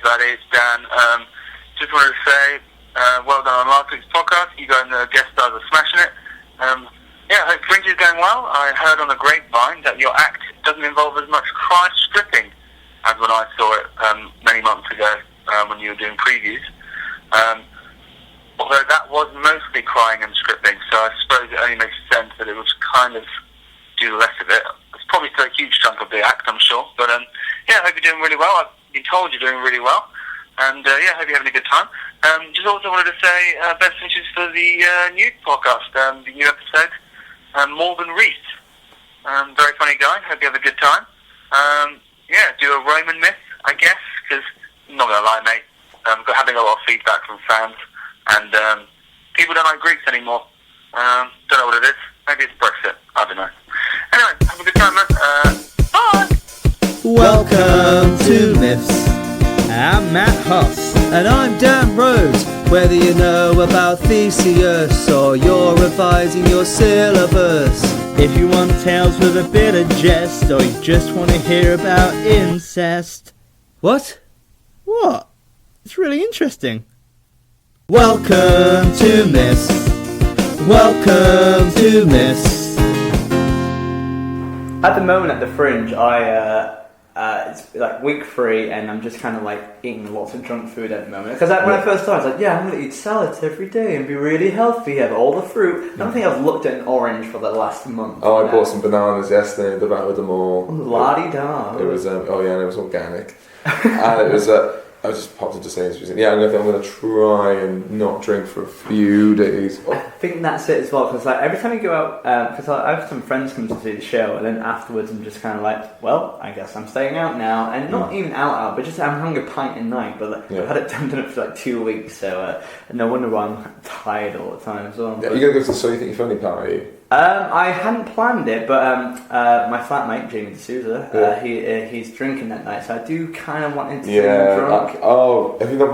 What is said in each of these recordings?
everybody. It's Dan. Just wanted to say, well done on last week's podcast. You guys and the guest stars are smashing it. I hope Fringe is going well. I heard on the grapevine that your act doesn't involve as much cry stripping as when I saw it many months ago when you were doing previews. Although that was mostly crying and stripping, so I suppose it only makes sense that it was kind of do less of it. It's probably still a huge chunk of the act, I'm sure. But I hope you're doing really well. I've been told you're doing really well. And I hope you're having a good time. Just also wanted to say best wishes for the new podcast, the new episode, Morgan Rees. Very funny guy. Hope you have a good time. Do a Roman myth, I guess, because I'm not going to lie, mate. Having a lot of feedback from fans, and people don't like Greeks anymore. Don't know what it is. Maybe it's Brexit. I don't know. Anyway, have a good time, man. Bye! Welcome to Myths. I'm Matt Huss. And I'm Dan Rhodes. Whether you know about Theseus or you're revising your syllabus, If you want tales with a bit of jest, or you just want to hear about incest. What? What? It's really interesting. Welcome to Myths. Welcome to Myths. At the moment at the Fringe, it's like week 3, and I'm just kind of like eating lots of junk food at the moment. Because when I first started, I was like, I'm going to eat salads every day and be really healthy, have all the fruit. I don't think I've looked at an orange for the last month. Oh, I bought some bananas yesterday, devoured them all. La-di-da. It was, and it was organic. And it was, I just popped into Sainsbury's. I'm going to try and not drink for a few days. I think that's it as well, because like every time you go out, because I have some friends come to see the show, and then afterwards I'm just kind of like, well, I guess I'm staying out now, and not even out, but just I'm having a pint a night. But I've had it done for like 2 weeks, so no wonder why I'm tired all the time as well. Yeah, you're going to go to the So You Think You're Funny party? I hadn't planned it, but my flatmate Jamie D'Souza, he's drinking that night, so I do kind of want him to see him drunk. Have you not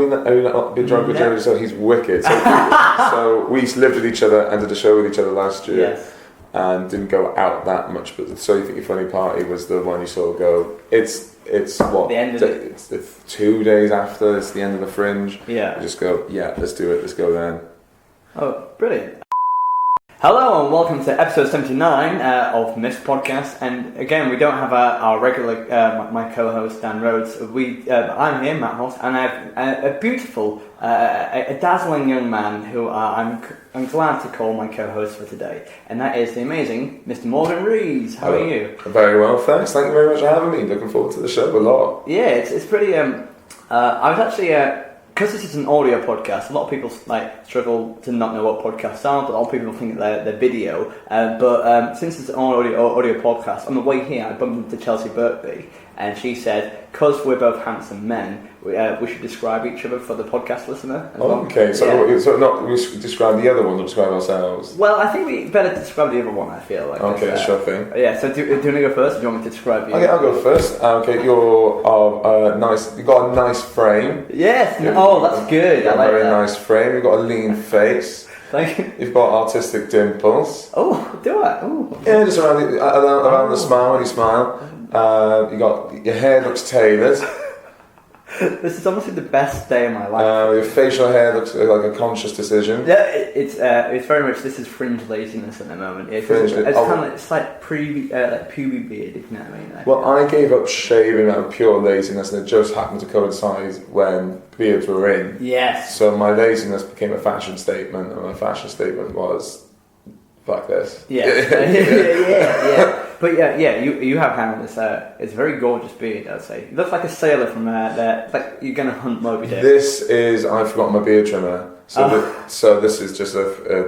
been drunk with Jamie D'Souza? He's wicked. So we lived with each other and did a show with each other last year. Yes. And didn't go out that much, but the So You Think You're Funny party was the one you sort of go. It's what the end of it's 2 days after. It's the end of the Fringe. Yeah. You just go. Yeah, let's do it. Let's go then. Oh, brilliant. Hello and welcome to episode 79 of Myths Podcast, and again we don't have our regular my co-host Dan Rhodes. I'm here, Matt Hoss, and I have a beautiful, a dazzling young man who I'm glad to call my co-host for today, and that is the amazing Mr. Morgan Rees. How are you? Very well, thanks. Thank you very much for having me. Looking forward to the show a lot. Yeah, it's pretty. I was actually. Because this is an audio podcast, a lot of people struggle to not know what podcasts are, but a lot of people think they're video. But since it's an audio podcast, on the way here I bumped into Chelsea Birkby, and she said, because we're both handsome men, we should describe each other for the podcast listener. Okay, so not we describe the other one, or describe ourselves? Well, I think we better describe the other one, I feel like. Okay, sure thing. Yeah, so do you want to go first, or do you want me to describe you? Okay, I'll go first. Okay, you're nice. You've got a nice frame. Yes, that's good. You've got I like a very that. nice frame. You've got a lean face. Thank you. You've got artistic dimples. Oh, do I? Oh. Yeah, just around the smile when you smile. Your hair looks tailored. This is honestly the best day of my life. Your facial hair looks like a conscious decision. Yeah, it's very much, this is fringe laziness at the moment. It's like pubic beard, if you know what I mean. Well, I gave up shaving out of pure laziness, and it just happened to coincide when beards were in. Yes. So my laziness became a fashion statement, and my fashion statement was, fuck this. Yeah. yeah. But you have hair. It's a very gorgeous beard, I'd say. You look like a sailor from like you're going to hunt Moby Dick. I forgot my beard trimmer. So this is just a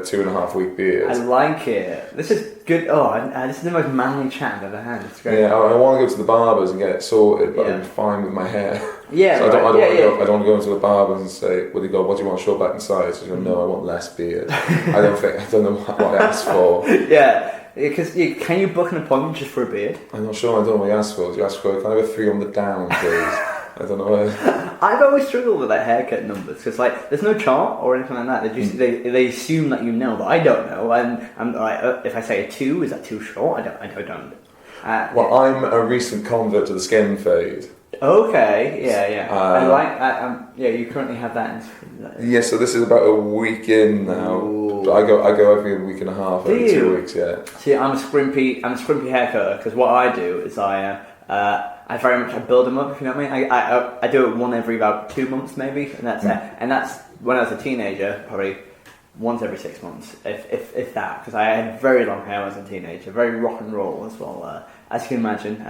2.5 week beard. I like it. This is good. This is the most manly chat I've ever had. It's great. Yeah, I want to go to the barbers and get it sorted, but I'm fine with my hair. Yeah, so I don't want to go into the barbers and say, what do you want, short, back and sides? So no, I want less beard. I don't know what I asked for. Yeah. Because can you book an appointment just for a beard? I'm not sure. I don't know what you asked for. Do you ask for? Can I have a 3 on the down, please? I don't know. I've always struggled with haircut numbers because there's no chart or anything like that. They assume that you know, but I don't know. And I'm like, if I say a 2, is that too short? I don't. Well, I'm a recent convert to the skin fade. Okay, yeah. You currently have that in... Yeah, so this is about a week in now. Ooh. I go every week and a half, every 2 weeks, yeah. See, I'm a scrimpy haircutter, because what I do is I very much build them up, if you know what I mean. I do it one every about 2 months maybe, and that's it. And that's when I was a teenager, probably once every 6 months, if that, because I had very long hair when I was a teenager, very rock and roll as well. As you can imagine,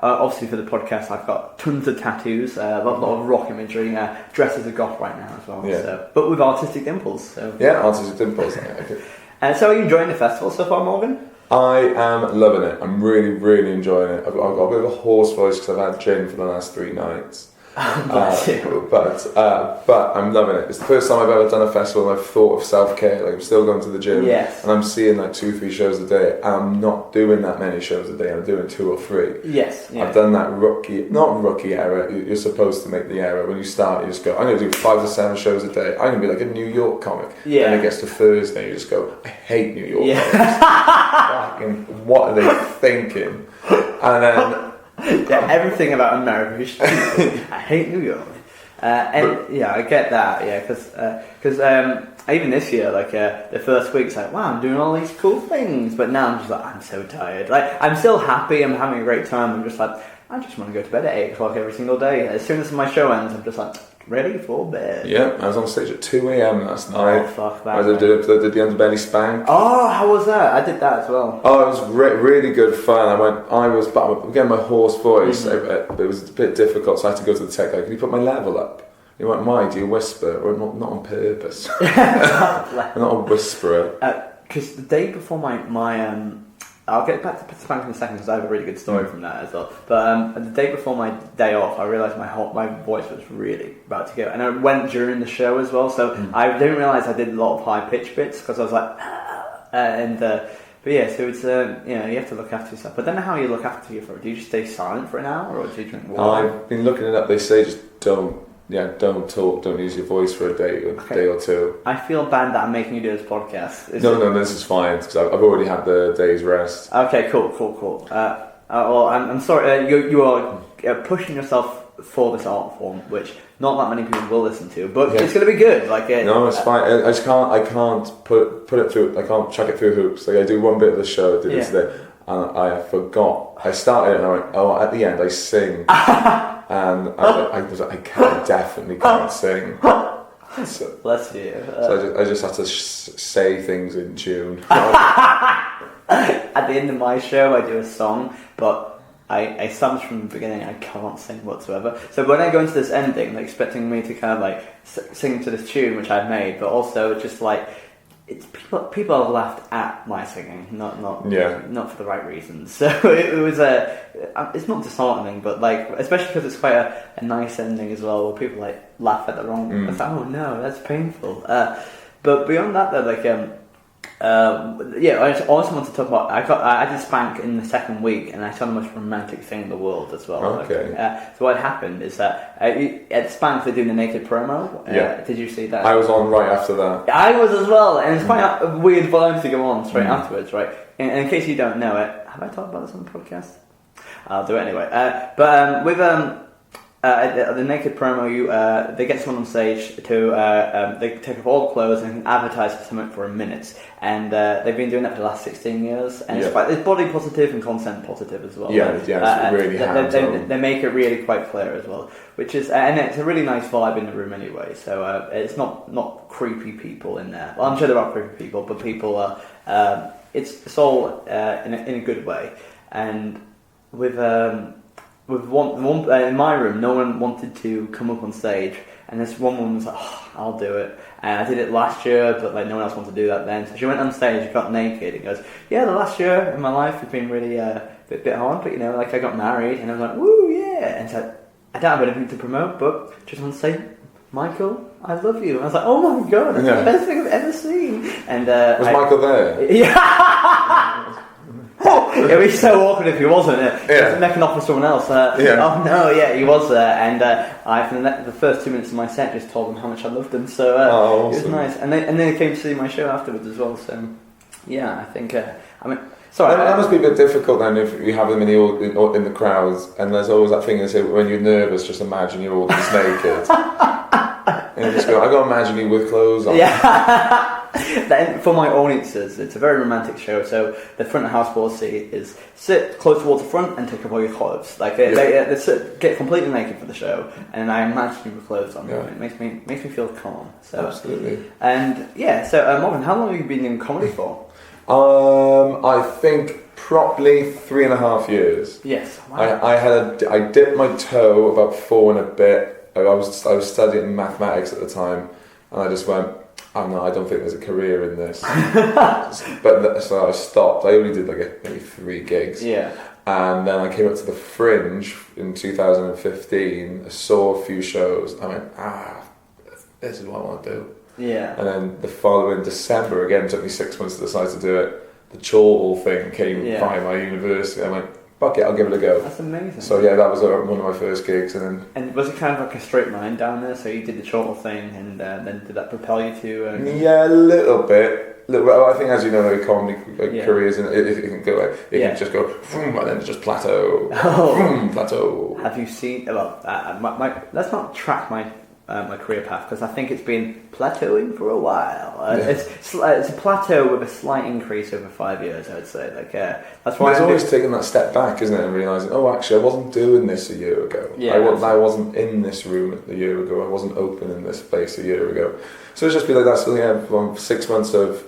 obviously for the podcast, I've got tons of tattoos, a lot of rock imagery, dressed as a goth right now as well. Yeah. So, but with artistic dimples. So. Yeah, artistic dimples. So are you enjoying the festival so far, Morgan? I am loving it. I'm really, really enjoying it. I've got a bit of a hoarse voice because I've had gin for the last 3 nights. But I'm loving it. It's the first time I've ever done a festival and I've thought of self-care. Like, I'm still going to the gym, yes. And I'm seeing like 2-3 shows a day. And I'm not doing that many shows a day. I'm doing 2 or 3. Yes, yeah. I've done that not rookie error. You're supposed to make the error when you start. You just go, I'm going to do 5 to 7 shows a day. I'm going to be like a New York comic. Yeah. And it gets to Thursday, you just go, I hate New York Yeah. comics. What are they thinking? And then. Yeah, everything about America is stupid. I hate New York. I get that. Yeah, because even this year, like the first week's like, wow, I'm doing all these cool things, but now I'm just like, I'm so tired. Like, I'm still happy. I'm having a great time. I'm just like, I just want to go to bed at 8 o'clock every single day. As soon as my show ends, I'm just like, ready for bed. Yeah, I was on stage at 2 a.m. last night. Oh, fuck that. I did the underbelly Spank. Oh, how was that? I did that as well. Oh, it was really good fun. Again, my hoarse voice, it was a bit difficult, so I had to go to the tech guy. Can you put my level up? He went, why do you whisper? Well, not on purpose. I'm not a whisperer. Because the day before my I'll get back to Spank in a second because I have a really good story from that as well. But the day before my day off, I realised my voice was really about to go, and I went during the show as well. So I didn't realise I did a lot of high pitch bits because I was like, but yeah. So it's you have to look after yourself. But then how you look after yourself? Do you just stay silent for an hour, or do you drink water? I've been looking it up. They say just don't talk, don't use your voice for a day or 2. I feel bad that I'm making you do this podcast. No, this is fine because I've already had the day's rest. Okay, cool. Well, I'm sorry. You are pushing yourself for this art form, which not that many people will listen to, but it's going to be good. Like, no, it's fine. I can't put it through. I can't chuck it through hoops. Like, I do one bit of the show. I did this today, and I forgot. I started it and I went, oh, at the end I sing. And I was like, I definitely can't sing. So, bless you. So I just had to say things in tune. At the end of my show, I do a song, but I established from the beginning I can't sing whatsoever. So when I go into this ending, they're expecting me to kind of like sing to this tune which I've made, but also just like it's people have laughed at my singing, not for the right reasons. So it was it's not disheartening, but like especially because it's quite a nice ending as well, where people like laugh at the wrong. It's like, oh no, that's painful. But beyond that, though, like I also want to talk about. I did Spank in the second week, and I saw the most romantic thing in the world as well. Okay. So what happened is that at Spank they're doing the naked promo. Did you see that? I was on right after that. I was as well, and it's quite a weird vibe to go on straight afterwards, right? And in case you don't know it, have I talked about this on the podcast? I'll do it anyway. With the naked promo, they get someone on stage to they take off all the clothes and advertise for something for a minute, and they've been doing that for the last 16 years, and it's body positive and content positive as well. It's really hands-on. They make it really quite clear as well, which is and it's a really nice vibe in the room anyway. So it's not creepy people in there. Well, I'm sure there are creepy people, but people are. It's all in a good way, and with one in my room, no one wanted to come up on stage, and this one woman was like, oh, I'll do it. And I did it last year, but like no one else wanted to do that then. So she went on stage, got naked, and goes, yeah, the last year in my life has been really a bit hard, but like I got married, and I was like, woo, yeah. And so I don't have anything to promote, but just want to say, Michael, I love you. And I was like, oh my god, that's the best thing I've ever seen. And was Michael there? Yeah. It would be so awkward if he wasn't. He making off with someone else. Oh no, he was there, and I for the first 2 minutes of my set just told him how much I loved him. So awesome. It was nice, and then he came to see my show afterwards as well. So yeah, I think Sorry, that must be a bit difficult then if you have them in the crowds, and there's always that thing they say when you're nervous, just imagine you're all just naked. And you just go, I gotta imagine you with clothes on. Yeah. Then for my audiences, it's a very romantic show. So the front of house policy is sit close towards the front and take off all your clothes. Like they get completely naked for the show, and I imagine you with clothes on. Yeah. It makes me feel calm. So absolutely. And yeah, so Morgan, how long have you been in comedy for? I think probably 3.5 years. Yes. Wow. I dipped my toe about 4 and a bit. I was studying mathematics at the time, and I just went, oh no, I don't think there's a career in this. So I stopped. I only did like maybe 3 gigs. Yeah. And then I came up to the Fringe in 2015. I saw a few shows. I went, this is what I want to do. Yeah. And then the following December, again, took me 6 months to decide to do it. The chortle thing came by my university. I went, fuck it, I'll give it a go. That's amazing. So yeah, that was one of my first gigs. And was it kind of like a straight line down there? So you did the chortle thing, and then did that propel you to? Yeah, a little bit. I think, as you know, like comedy careers, and it can go. It can just go, and then just plateau. Plateau. Have you seen? Well, let's not track my career path, because I think it's been plateauing for a while. It's a plateau with a slight increase over 5 years, I would say. That's why it's always taking that step back, isn't it, and realising, oh, actually, I wasn't doing this a year ago. Yeah, I wasn't in this room a year ago. I wasn't open in this place a year ago. So it's just been like that. So yeah, 6 months of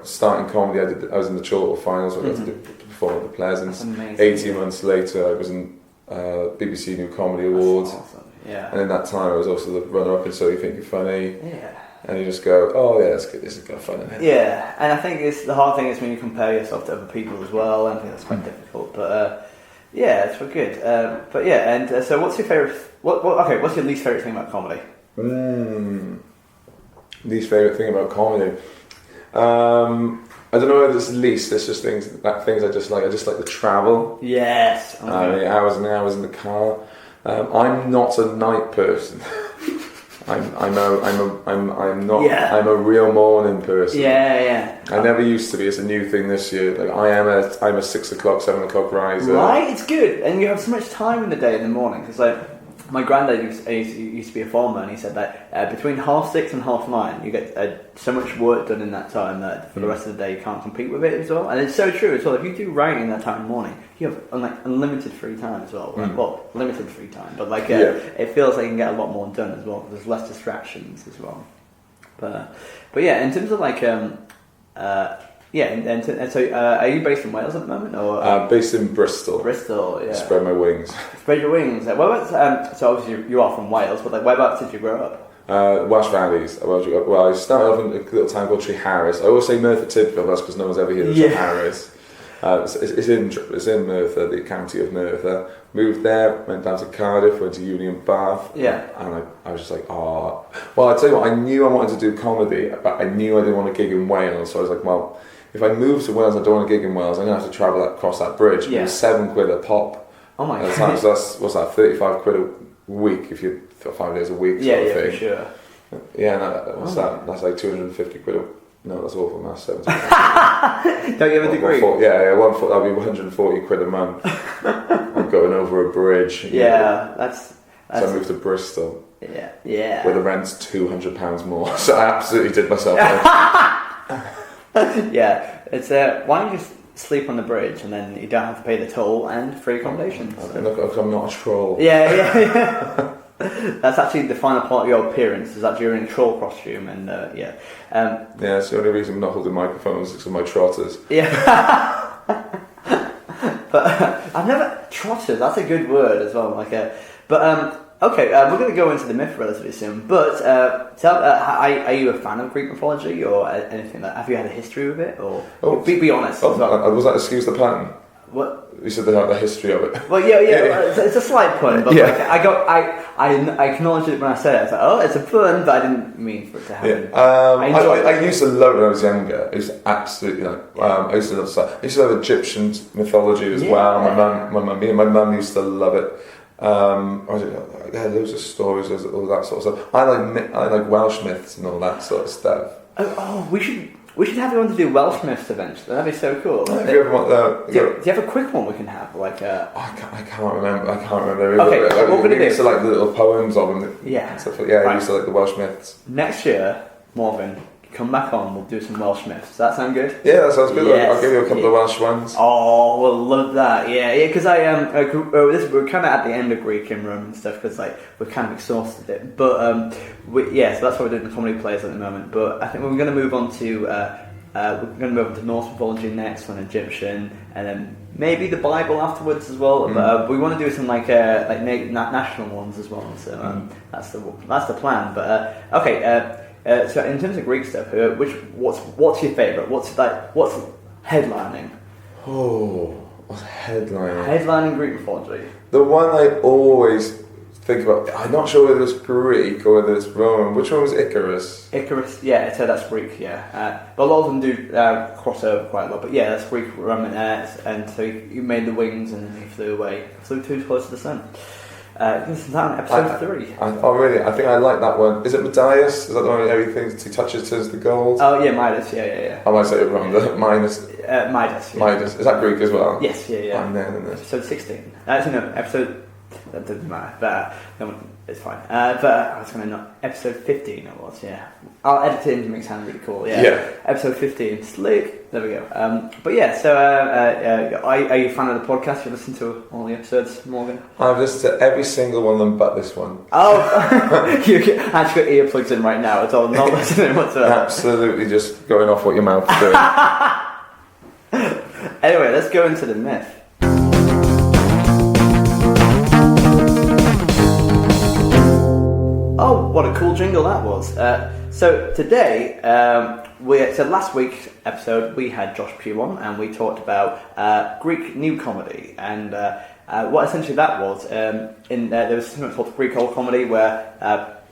starting comedy, I was in the chortle finals. I got to perform at the Pleasance. 18 months later, I was in BBC New Comedy Awards. That's awesome. Yeah. And in that time, I was also the runner-up in So You Think You're Funny. Yeah. And you just go, oh yeah, that's good. This is kind of fun, isn't it? Yeah, and I think the hard thing is when you compare yourself to other people as well. I think that's quite difficult. But yeah, it's good. But yeah, and so what's your favourite? What's your least favourite thing about comedy? Least favourite thing about comedy. I don't know whether it's least. It's just things I just like. I just like the travel. Yes. Okay. Hours and hours in the car. I'm not a night person. I'm not. Yeah. I'm a real morning person. Yeah. I never used to be. It's a new thing this year. Like I'm a 6 o'clock, 7 o'clock riser. Right, it's good, and you have so much time in the day in the morning, because my granddad used to be a farmer, and he said that between 6:30 and 9:30 you get so much work done in that time that for the rest of the day you can't compete with it as well. And it's so true as well. If you do writing in that time in the morning, you have unlimited free time as well. Well, limited free time, but it feels like you can get a lot more done as well. There's less distractions as well. But yeah, in terms of so are you based in Wales at the moment, or based in Bristol? Bristol, yeah. Spread my wings. Spread your wings. Whereabouts? So obviously you are from Wales, but whereabouts did you grow up? Welsh Valleys. Well, I started off in a little town called Tree Harris. I always say Merthyr Tydfil, that's because no one's ever heard of Tree Harris. It's in Merthyr, the county of Merthyr. Moved there, went down to Cardiff, went to uni in Bath. Yeah. And I was just like, oh. Well, I tell you what, I knew I wanted to do comedy, but I knew I didn't want to gig in Wales. So I was like, well, if I move to Wales, I don't want to gig in Wales. I'm going to have to travel across that bridge. Yeah. It was £7 a pop. Oh my god. So that's what's that? £35 a week if you 5 days a week. Yeah, sort of thing. for sure. Yeah, what's that? That's like £250 No, that's awful. That's 70. Don't you have a degree? That'll be £140 a month. I'm going over a bridge. Yeah, that's. So I moved to Bristol. Yeah. Where the rent's £200 more. So I absolutely did myself in. Yeah, it's why don't you just sleep on the bridge and then you don't have to pay the toll and free accommodation. Look, I'm not a troll. Yeah. That's actually the final part of your appearance. Is that you're in a troll costume, and yeah, it's the only reason I'm not holding microphones because of my trotters. Yeah. But I've never trotters. That's a good word as well. Okay, we're going to go into the myth relatively soon. But are you a fan of Greek mythology or anything? Have you had a history with it, or be honest? As well. Was that excuse the pattern? What? You said the history of it. Well, yeah. It's a slight pun, but I acknowledged it when I said it. I was like, oh, it's a pun, but I didn't mean for it to happen. Yeah. I used to love it when I was younger. It was absolutely I used to love Egyptian mythology as well. My mum used to love it. Loads of stories, all that sort of stuff. I like Welsh myths and all that sort of stuff. We should We should have you on to do Welsh myths eventually. That'd be so cool. If you ever want do you have a quick one we can have? Like I can't remember. Okay, what we're gonna do? Used to like the little poems of them. Yeah. I used to like the Welsh myths. Next year, Morgan, come back on. We'll do some Welsh myths. Does that sound good? Yeah, that sounds good. Yes. I'll give you a couple of Welsh ones. Oh, we'll love that. Yeah. Because we're kind of at the end of Greek and Roman stuff because like we've kind of exhausted it. But so that's what we're doing in comedy plays at the moment. But I think we're going to move on to Norse mythology next, and Egyptian, and then maybe the Bible afterwards as well. But we want to do some like national ones as well. So that's the plan. But okay. So in terms of Greek stuff, what's your favourite? What's headlining? Oh, what's headlining? Headlining Greek mythology. The one I always think about. I'm not sure whether it's Greek or whether it's Roman. Which one was Icarus? Icarus, yeah. So that's Greek, yeah. But a lot of them do cross over quite a lot. But yeah, that's Greek, Roman, and so he made the wings and then he flew away. Flew too close to the sun. This is that episode 3. Really? I think I like that one. Is it Midas? Is that the one where everything he touches turns to gold? Oh yeah, Midas. Yeah. I might say it wrong. Midas. Midas. Yeah. Midas. Is that Greek as well? Yes. Yeah. I'm there in this. Episode 16. Actually, no. Episode. That doesn't matter. But it's fine. But I was going to episode 15. It was. Yeah. I'll edit it in to make it sound really cool. Yeah. Episode 15. Slick. There we go. But yeah. So, are you a fan of the podcast? You listen to all the episodes, Morgan? I've listened to every single one of them, but this one. Oh, you actually got earplugs in right now. It's all not listening whatsoever. Absolutely, just going off what your mouth's doing. Anyway, let's go into the myth. Oh, what a cool jingle that was. So today, last week's episode, we had Josh Pugh on and we talked about Greek new comedy. And what essentially that was, there was something called Greek old comedy where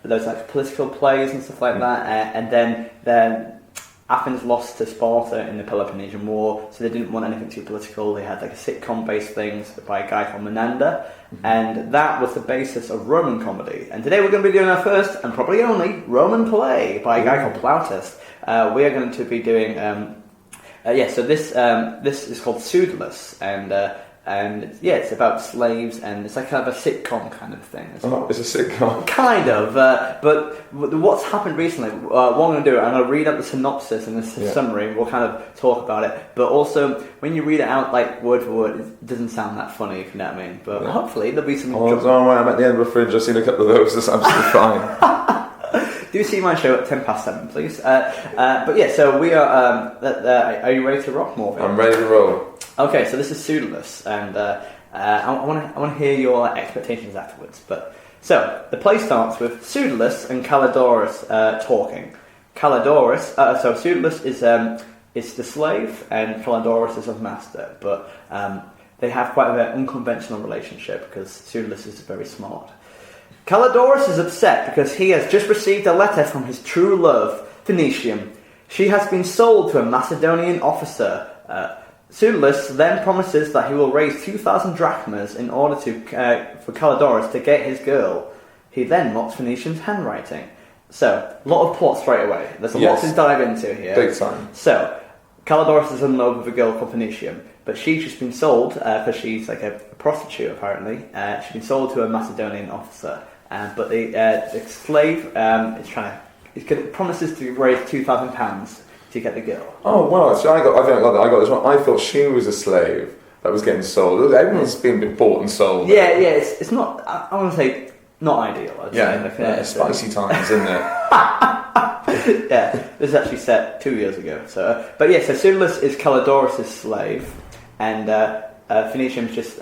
there was like political plays and stuff like that. And then Athens lost to Sparta in the Peloponnesian War, so they didn't want anything too political. They had like a sitcom-based things by a guy called Menander, and that was the basis of Roman comedy. And today we're going to be doing our first, and probably only, Roman play by a guy called Plautus. We are going to be doing, so this is called Pseudolus, and it's about slaves, and it's like kind of a sitcom kind of thing. It's a sitcom. Kind of, but what's happened recently, what I'm going to do, I'm going to read out the synopsis and the summary, and we'll kind of talk about it. But also, when you read it out like word for word, it doesn't sound that funny, if you know what I mean. But hopefully there'll be some... I'm at the Edinburgh Fringe, I've seen a couple of those, that's absolutely fine. Do see my show at 7:10, please. But yeah, so we are you ready to rock, Morgan? I'm ready to roll. Okay, so this is Pseudolus, and I want to hear your expectations afterwards. But so the play starts with Pseudolus and Calidorus talking. So Pseudolus is the slave, and Calidorus is his master. But they have quite an unconventional relationship because Pseudolus is very smart. Calidorus is upset because he has just received a letter from his true love, Phoenician. She has been sold to a Macedonian officer. Pseudolus then promises that he will raise 2,000 drachmas in order for Calidorus to get his girl. He then mocks Phoenician's handwriting. So, a lot of plot straight away. There's a lot to dive into here. Big time. So, Calidorus is in love with a girl called Phoenician, but she's just been sold, because she's like a prostitute apparently, she's been sold to a Macedonian officer. But the slave promises to raise £2,000 to get the girl. Oh wow! So I got this one. I thought she was a slave that was getting sold. Everyone's been bought and sold. Yeah. It's not. I want to say not ideal. I'd say. Spicy times, isn't it? Yeah, this is actually set 2 years ago. So, but yeah, so Pseudolus is Calidorus' slave, and Phoenician's just.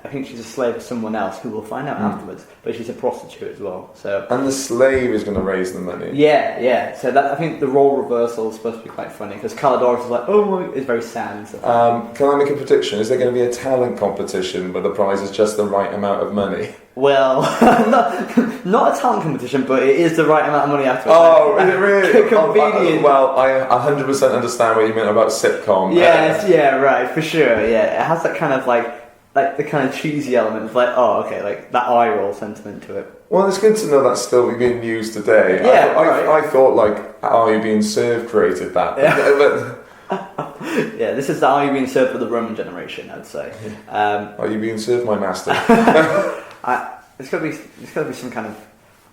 I think she's a slave of someone else who we'll find out afterwards, but she's a prostitute as well. So and the slave is going to raise the money. Yeah. So that I think the role reversal is supposed to be quite funny because Calidorus is like, it's very sad and stuff. Can I make a prediction? Is there going to be a talent competition where the prize is just the right amount of money? Well, not a talent competition, but it is the right amount of money after. Oh, is it really? Convenient. I 100% understand what you meant about sitcom. Yes, right, for sure. Yeah, it has that kind of like like the kind of cheesy element of like, oh, okay, like that eye roll sentiment to it. Well, it's good to know that's still being used today. Yeah, I thought like, "Are you being served?" created that. Yeah. Yeah, this is the "Are you being served" for the Roman generation, I'd say. Are you being served, my master? It's got to be some kind of.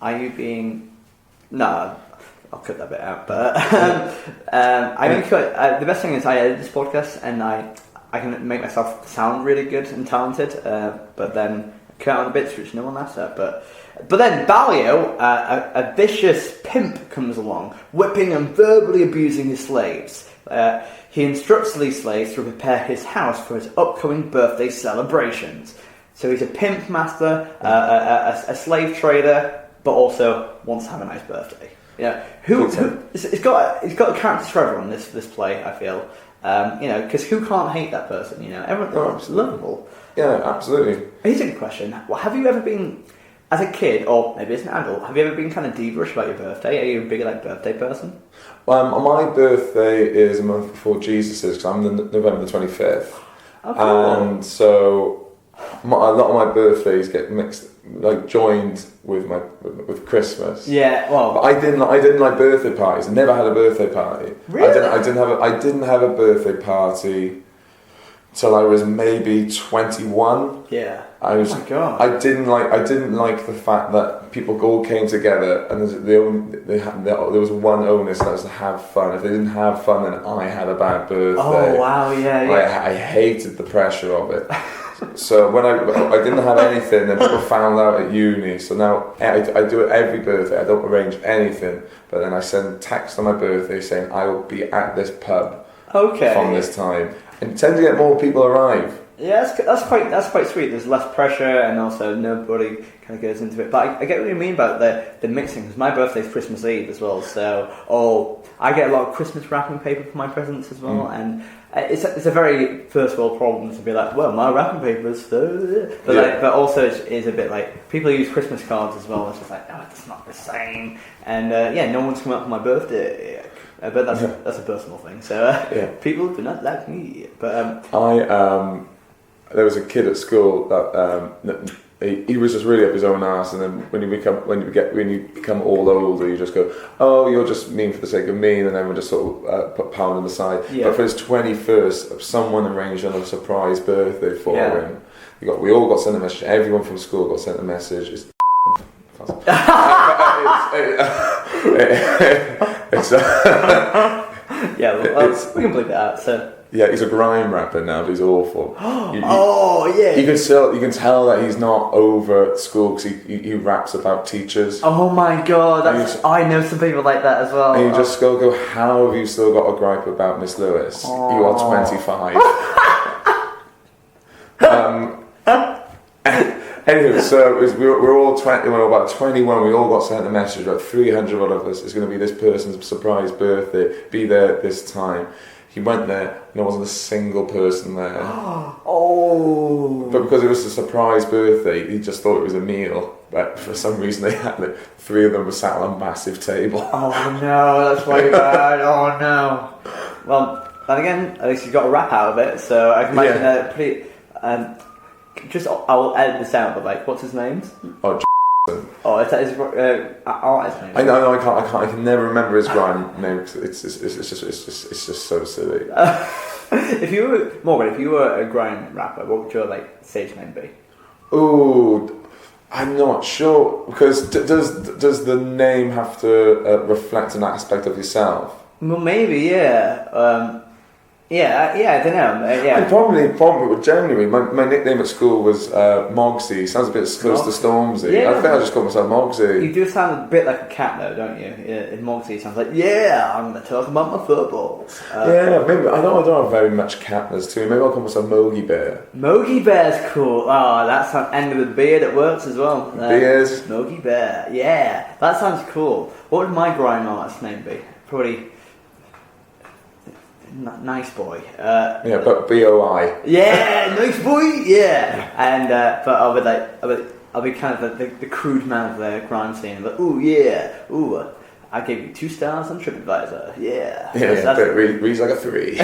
Are you being? No, I'll cut that bit out. But the best thing is I edit this podcast and I can make myself sound really good and talented, but then cut out the bits which no one laughs at. But then Ballio, a vicious pimp, comes along, whipping and verbally abusing his slaves. He instructs these slaves to prepare his house for his upcoming birthday celebrations. So he's a pimp master, a slave trader, but also wants to have a nice birthday. It's got a character for everyone. This play, I feel, because who can't hate that person? Everyone's lovable. Yeah, absolutely. Here's a good question: have you ever been, as a kid, or maybe as an adult, have you ever been kind of diva-ish about your birthday? Are you a big birthday person? My birthday is a month before Jesus's, because I'm November the 25th. Oh, cool. And so a lot of my birthdays get joined with Christmas. Yeah, well, but I didn't like birthday parties. I never had a birthday party. Really? I didn't have a birthday party till I was maybe 21. Yeah. Oh my God. I didn't like the fact that people all came together and there was one onus, and that was to have fun. If they didn't have fun, then I had a bad birthday. Oh wow, yeah. I hated the pressure of it. So when I didn't have anything, then people found out at uni. So now I do it every birthday. I don't arrange anything, but then I send text on my birthday saying I will be at this pub from this time, and tend to get more people arrive. Yeah, that's quite sweet. There's less pressure, and also nobody kind of goes into it. But I get what you mean about the mixing, because my birthday's Christmas Eve as well. So I get a lot of Christmas wrapping paper for my presents as well, and it's a very first world problem to be like, well, my wrapping paper is but also it's a bit like people use Christmas cards as well. It's just like, no, it's not the same, and no one's come up for my birthday. But that's a personal thing. So people do not like me. But there was a kid at school that he was just really up his own arse, and then when you become all older, you just go, oh, you're just mean for the sake of mean, and then we just sort of put pound him aside. Yeah. But for his 21st, someone arranged a surprise birthday for him. We all got sent a message. Everyone from school got sent a message. It's we can bleep it out. So. Yeah, he's a grime rapper now, but he's awful. You can tell that he's not over at school because he raps about teachers. Oh my God, I know some people like that as well. And you just go, how have you still got a gripe about Miss Lewis? You are 25. Anyway, so we're all 20. We're about 21. We all got sent a message. About 300 of us. It's going to be this person's surprise birthday. Be there at this time. He went there, and there wasn't a single person there. Oh! But because it was a surprise birthday, he just thought it was a meal. But for some reason, they had three of them were sat on a massive table. Oh no, that's very bad. Oh no. Well, then again, at least you got a rap out of it, so I can imagine pretty. I will edit this out, but what's his name? Oh, is that his artist name? I know. I can never remember his grime name. It's just so silly. If you were a grime rapper, what would your stage name be? Ooh, I'm not sure, because does the name have to reflect an aspect of yourself? Well, maybe, yeah. I don't know. I probably generally my nickname at school was Mogsy. Sounds a bit close to Stormzy. Yeah. I think I just called myself Mogsy. You do sound a bit like a cat though, don't you? In Mogsy it sounds like, I'm going to talk about my footballs. Maybe I don't have very much catness to me. Maybe I'll call myself Mogi Bear. Mogi Bear's cool. Oh, that sounds, and with beard it works as well. Beers. Mogi Bear. Yeah, that sounds cool. What would my grime artist name be? Probably Nice Boy. But B-O-I. Yeah, Nice Boy. Yeah, and but I'll be kind of the crude man of the grime scene. But I gave you 2 stars on TripAdvisor. Yeah. Reads like a 3.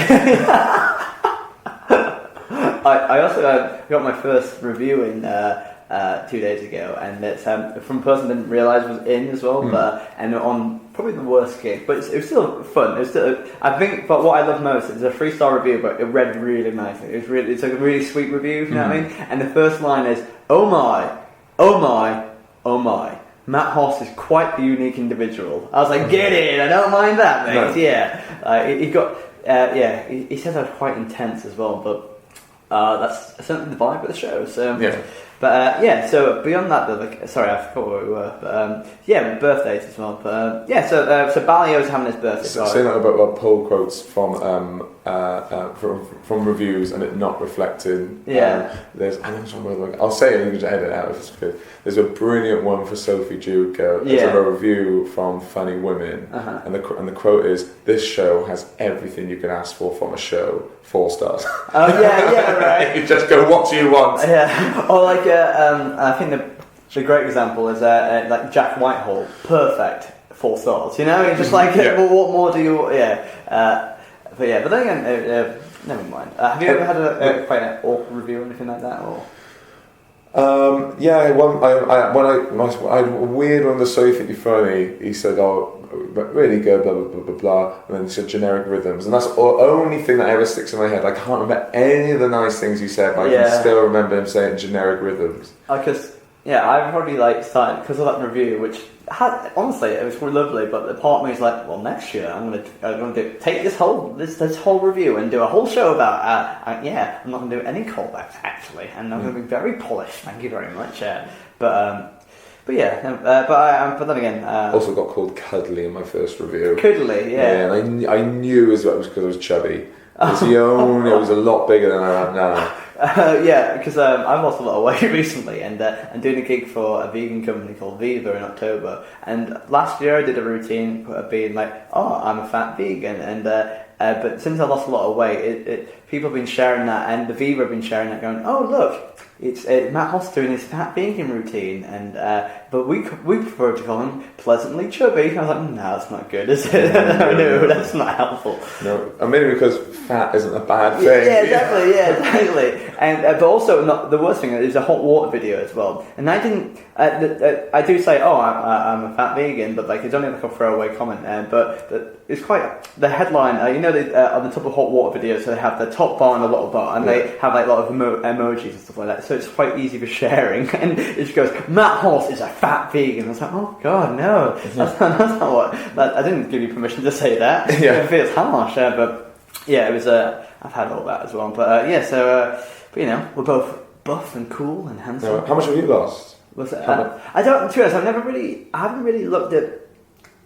I also got my first review in 2 days ago, and it's from a person I didn't realise was in as well, and on probably the worst gig, but it was still fun. It was still, I think, but what I love most is a 3-star review, but it read really nicely. It's a really sweet review, you know what I mean? And the first line is, "Oh my, oh my, oh my. Matt Hoss is quite the unique individual." I was like, "Get in! I don't mind that, mate." No. Yeah, he got. He says I was quite intense as well, but that's certainly the vibe of the show. So yeah. But so beyond that, though, like, sorry, I forgot where we were. But birthdays as well. But so Balio's having his birthday. Saying that about pull quotes from reviews and it not reflecting. I'll say it. You can just edit it out if it's good. There's a brilliant one for Sophie Duca. There's a review from Funny Women, and the quote is, "This show has everything you can ask for from a show. 4 stars." Oh yeah, right. You just go, "What do you want?" Yeah, or like I think the great example is like Jack Whitehall, perfect, 4 stars. You know, it's just like, well, what more do you? But then again, never mind. Have you ever had quite an awkward review or anything like that, or? I had a weird one with Sophie Mifferoni. He said, "Oh, really good, blah blah blah blah blah," and then he said generic rhythms, and that's the only thing that ever sticks in my head. I can't remember any of the nice things he said, but I can still remember him saying generic rhythms. Because I probably started because of that review, which had, honestly, it was really lovely. But the part of me is like, well, next year I'm gonna take this whole review and do a whole show about. I'm not gonna do any callbacks actually, and I'm gonna be very polished. Thank you very much. But then again, also got called cuddly in my first review. Cuddly, yeah. And I knew it was because I was chubby. It was a lot bigger than I am now. Because I've lost a lot of weight recently, and I'm doing a gig for a vegan company called Viva in October. And last year I did a routine of being like, "Oh, I'm a fat vegan," and but since I lost a lot of weight, people have been sharing that, and the Viva have been sharing that, going, "Oh, look, it's Matt Hoss doing his fat vegan routine," and but we prefer to call him pleasantly chubby. I was like, "No, that's not good, is it?" No, that's not helpful. No, and maybe because fat isn't a bad thing. Yeah, exactly. And but also, not the worst thing is a hot water video as well. And I didn't. I do say, "Oh, I'm a fat vegan," but like it's only like a throwaway comment. But it's quite the headline. On the top of hot water videos, they have the top bar and the bottom bar, and they have like a lot of emojis and stuff like that. So it's quite easy for sharing. And it just goes, "Matt Hoss is a fat vegan." I was like, "Oh God, no, that's not what." I didn't give you permission to say that. It feels harsh, but yeah, it was. I've had all that as well, but we're both buff and cool and handsome. No, how much have you lost? I don't. To be honest, I haven't really looked at.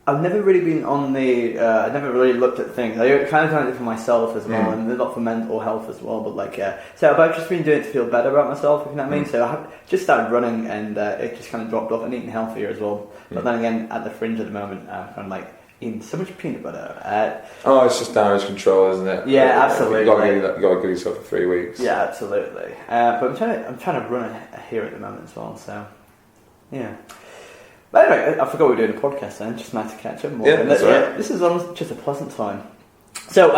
I've never really been on the. I never really looked at things. I kind of done it for myself as well, and a lot for mental health as well. But so I've just been doing it to feel better about myself. If you know what I mean. So I have just started running, and it just kind of dropped off, and eating healthier as well. But then again, at the Fringe at the moment, I'm kind of like eating so much peanut butter. It's just damage control, isn't it? Yeah, absolutely. You got to give yourself for 3 weeks. Yeah, absolutely. But I'm trying to run here at the moment as well. So yeah. But anyway, I forgot we were doing a podcast then. Just nice to catch up more. Yeah, that's right. This is just a pleasant time. So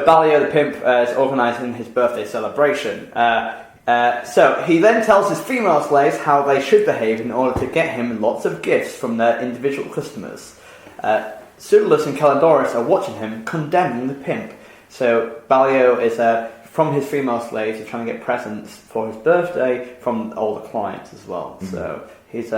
Balio the pimp is organising his birthday celebration. So he then tells his female slaves how they should behave in order to get him lots of gifts from their individual customers. Pseudolus and Calidorus are watching him, condemning the pimp. So Balio is from his female slaves, he's trying to get presents for his birthday from all the clients as well. Mm-hmm. So he's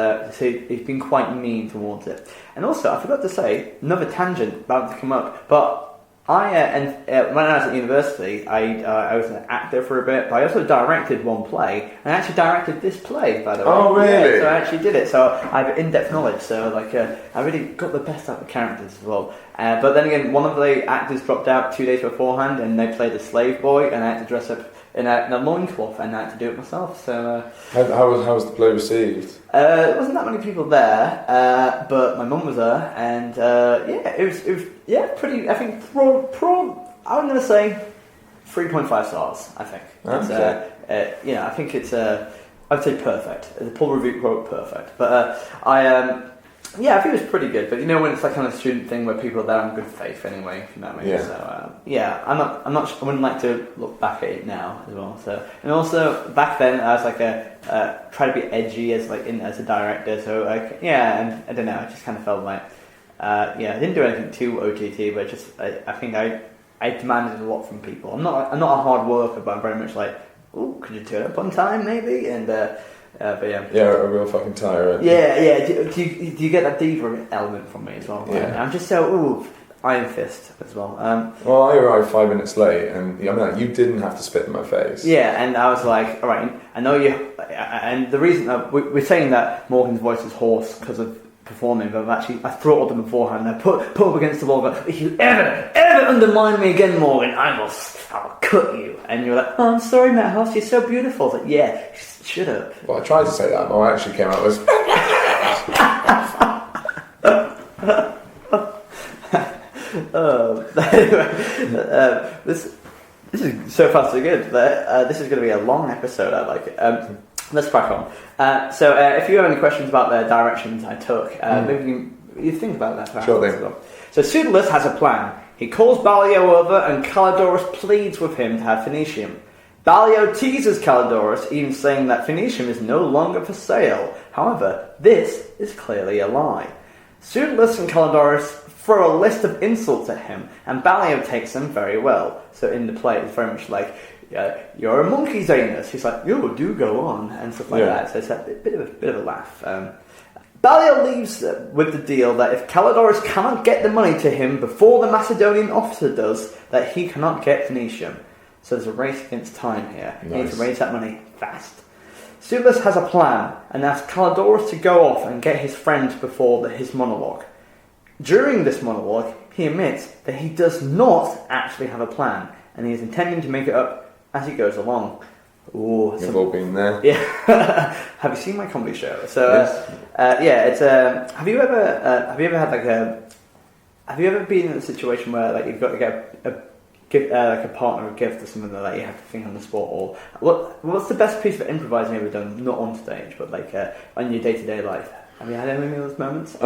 been quite mean towards it. And also, I forgot to say, another tangent about to come up, but when I was at university, I was an actor for a bit, but I also directed one play, and I actually directed this play, by the way. Oh, really? Yeah, so I actually did it, so I have in-depth knowledge, so I really got the best out of the characters as well. But then again, one of the actors dropped out 2 days beforehand, and they played a slave boy, and I had to dress up in a loincloth, and I had to do it myself. So how was the play received? There wasn't that many people there, but my mum was there, and it was pretty. I think I'm going to say 3.5 stars. I think. Okay. I think it's I'd say perfect. The Paul review quote perfect, but Yeah, I think it was pretty good, but you know when it's like kind of student thing where people are there on good faith anyway, if you know what I mean. Yeah. So I wouldn't like to look back at it now as well. So and also back then I was like try to be edgy as a director. So and I don't know, I just kind of felt like I didn't do anything too OTT, but just I think I demanded a lot from people. I'm not a hard worker, but I'm very much like, oh, could you turn up on time maybe? And but yeah. Yeah, a real fucking tyrant. Yeah. Do you get that diva element from me as well? Right? Yeah. I'm just so iron fist as well. Well, I arrived 5 minutes late, and you didn't have to spit in my face. Yeah, and I was like, all right, I know you. And the reason we're saying that Morgan's voice is hoarse because of performing, but I throttled him beforehand. And I put up against the wall. But if you ever undermine me again, Morgan, I'll cut you. And you're like, oh, I'm sorry, Matt House, you're so beautiful. I was like, yeah. Shut up. Well, I tried to say that, but I actually came out with... Anyway, this is so far so good. This is going to be a long episode. I like it. Let's crack on. So if you have any questions about the directions I took, maybe you think about that. Perhaps. Sure thing. So Pseudolus has a plan. He calls Ballio over and Calidorus pleads with him to have Phoenicium. Ballio teases Calidorus, even saying that Phoenicium is no longer for sale. However, this is clearly a lie. Pseudolus and Calidorus throw a list of insults at him, and Ballio takes them very well. So in the play, it's very much like, you're a monkey, Zanus. He's like, yo, do go on, and stuff like that. So it's a bit of a laugh. Ballio leaves with the deal that if Calidorus cannot get the money to him before the Macedonian officer does, that he cannot get Phoenicium. So there's a race against time here. Nice. You need to raise that money fast. Pseudolus has a plan and asks Calidorus to go off and get his friend before his monologue. During this monologue, he admits that he does not actually have a plan and he is intending to make it up as he goes along. Ooh, We've all been there. Yeah. Have you seen my comedy show? So yes. It's have you ever had have you ever been in a situation where like you've got to get like a partner a gift or something like you have to think on the spot, or what's the best piece of improvising you've ever done, not on stage but like on your day-to-day life? Have you had any of those moments?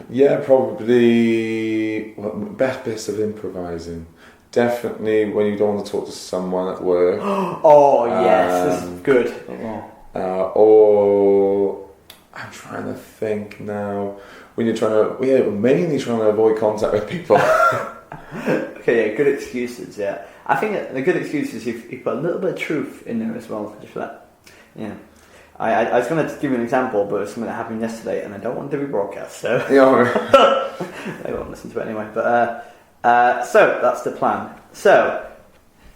Yeah, probably best bits of improvising. Definitely when you don't want to talk to someone at work. Oh yes, this is good. Or I'm trying to think now. When you're mainly trying to avoid contact with people. Okay, good excuses. Yeah, I think that the good excuses you put a little bit of truth in there as well, just for that. Yeah, I was going to give you an example, but it's something that happened yesterday, and I don't want it to be broadcast, so they won't listen to it anyway. But so that's the plan. So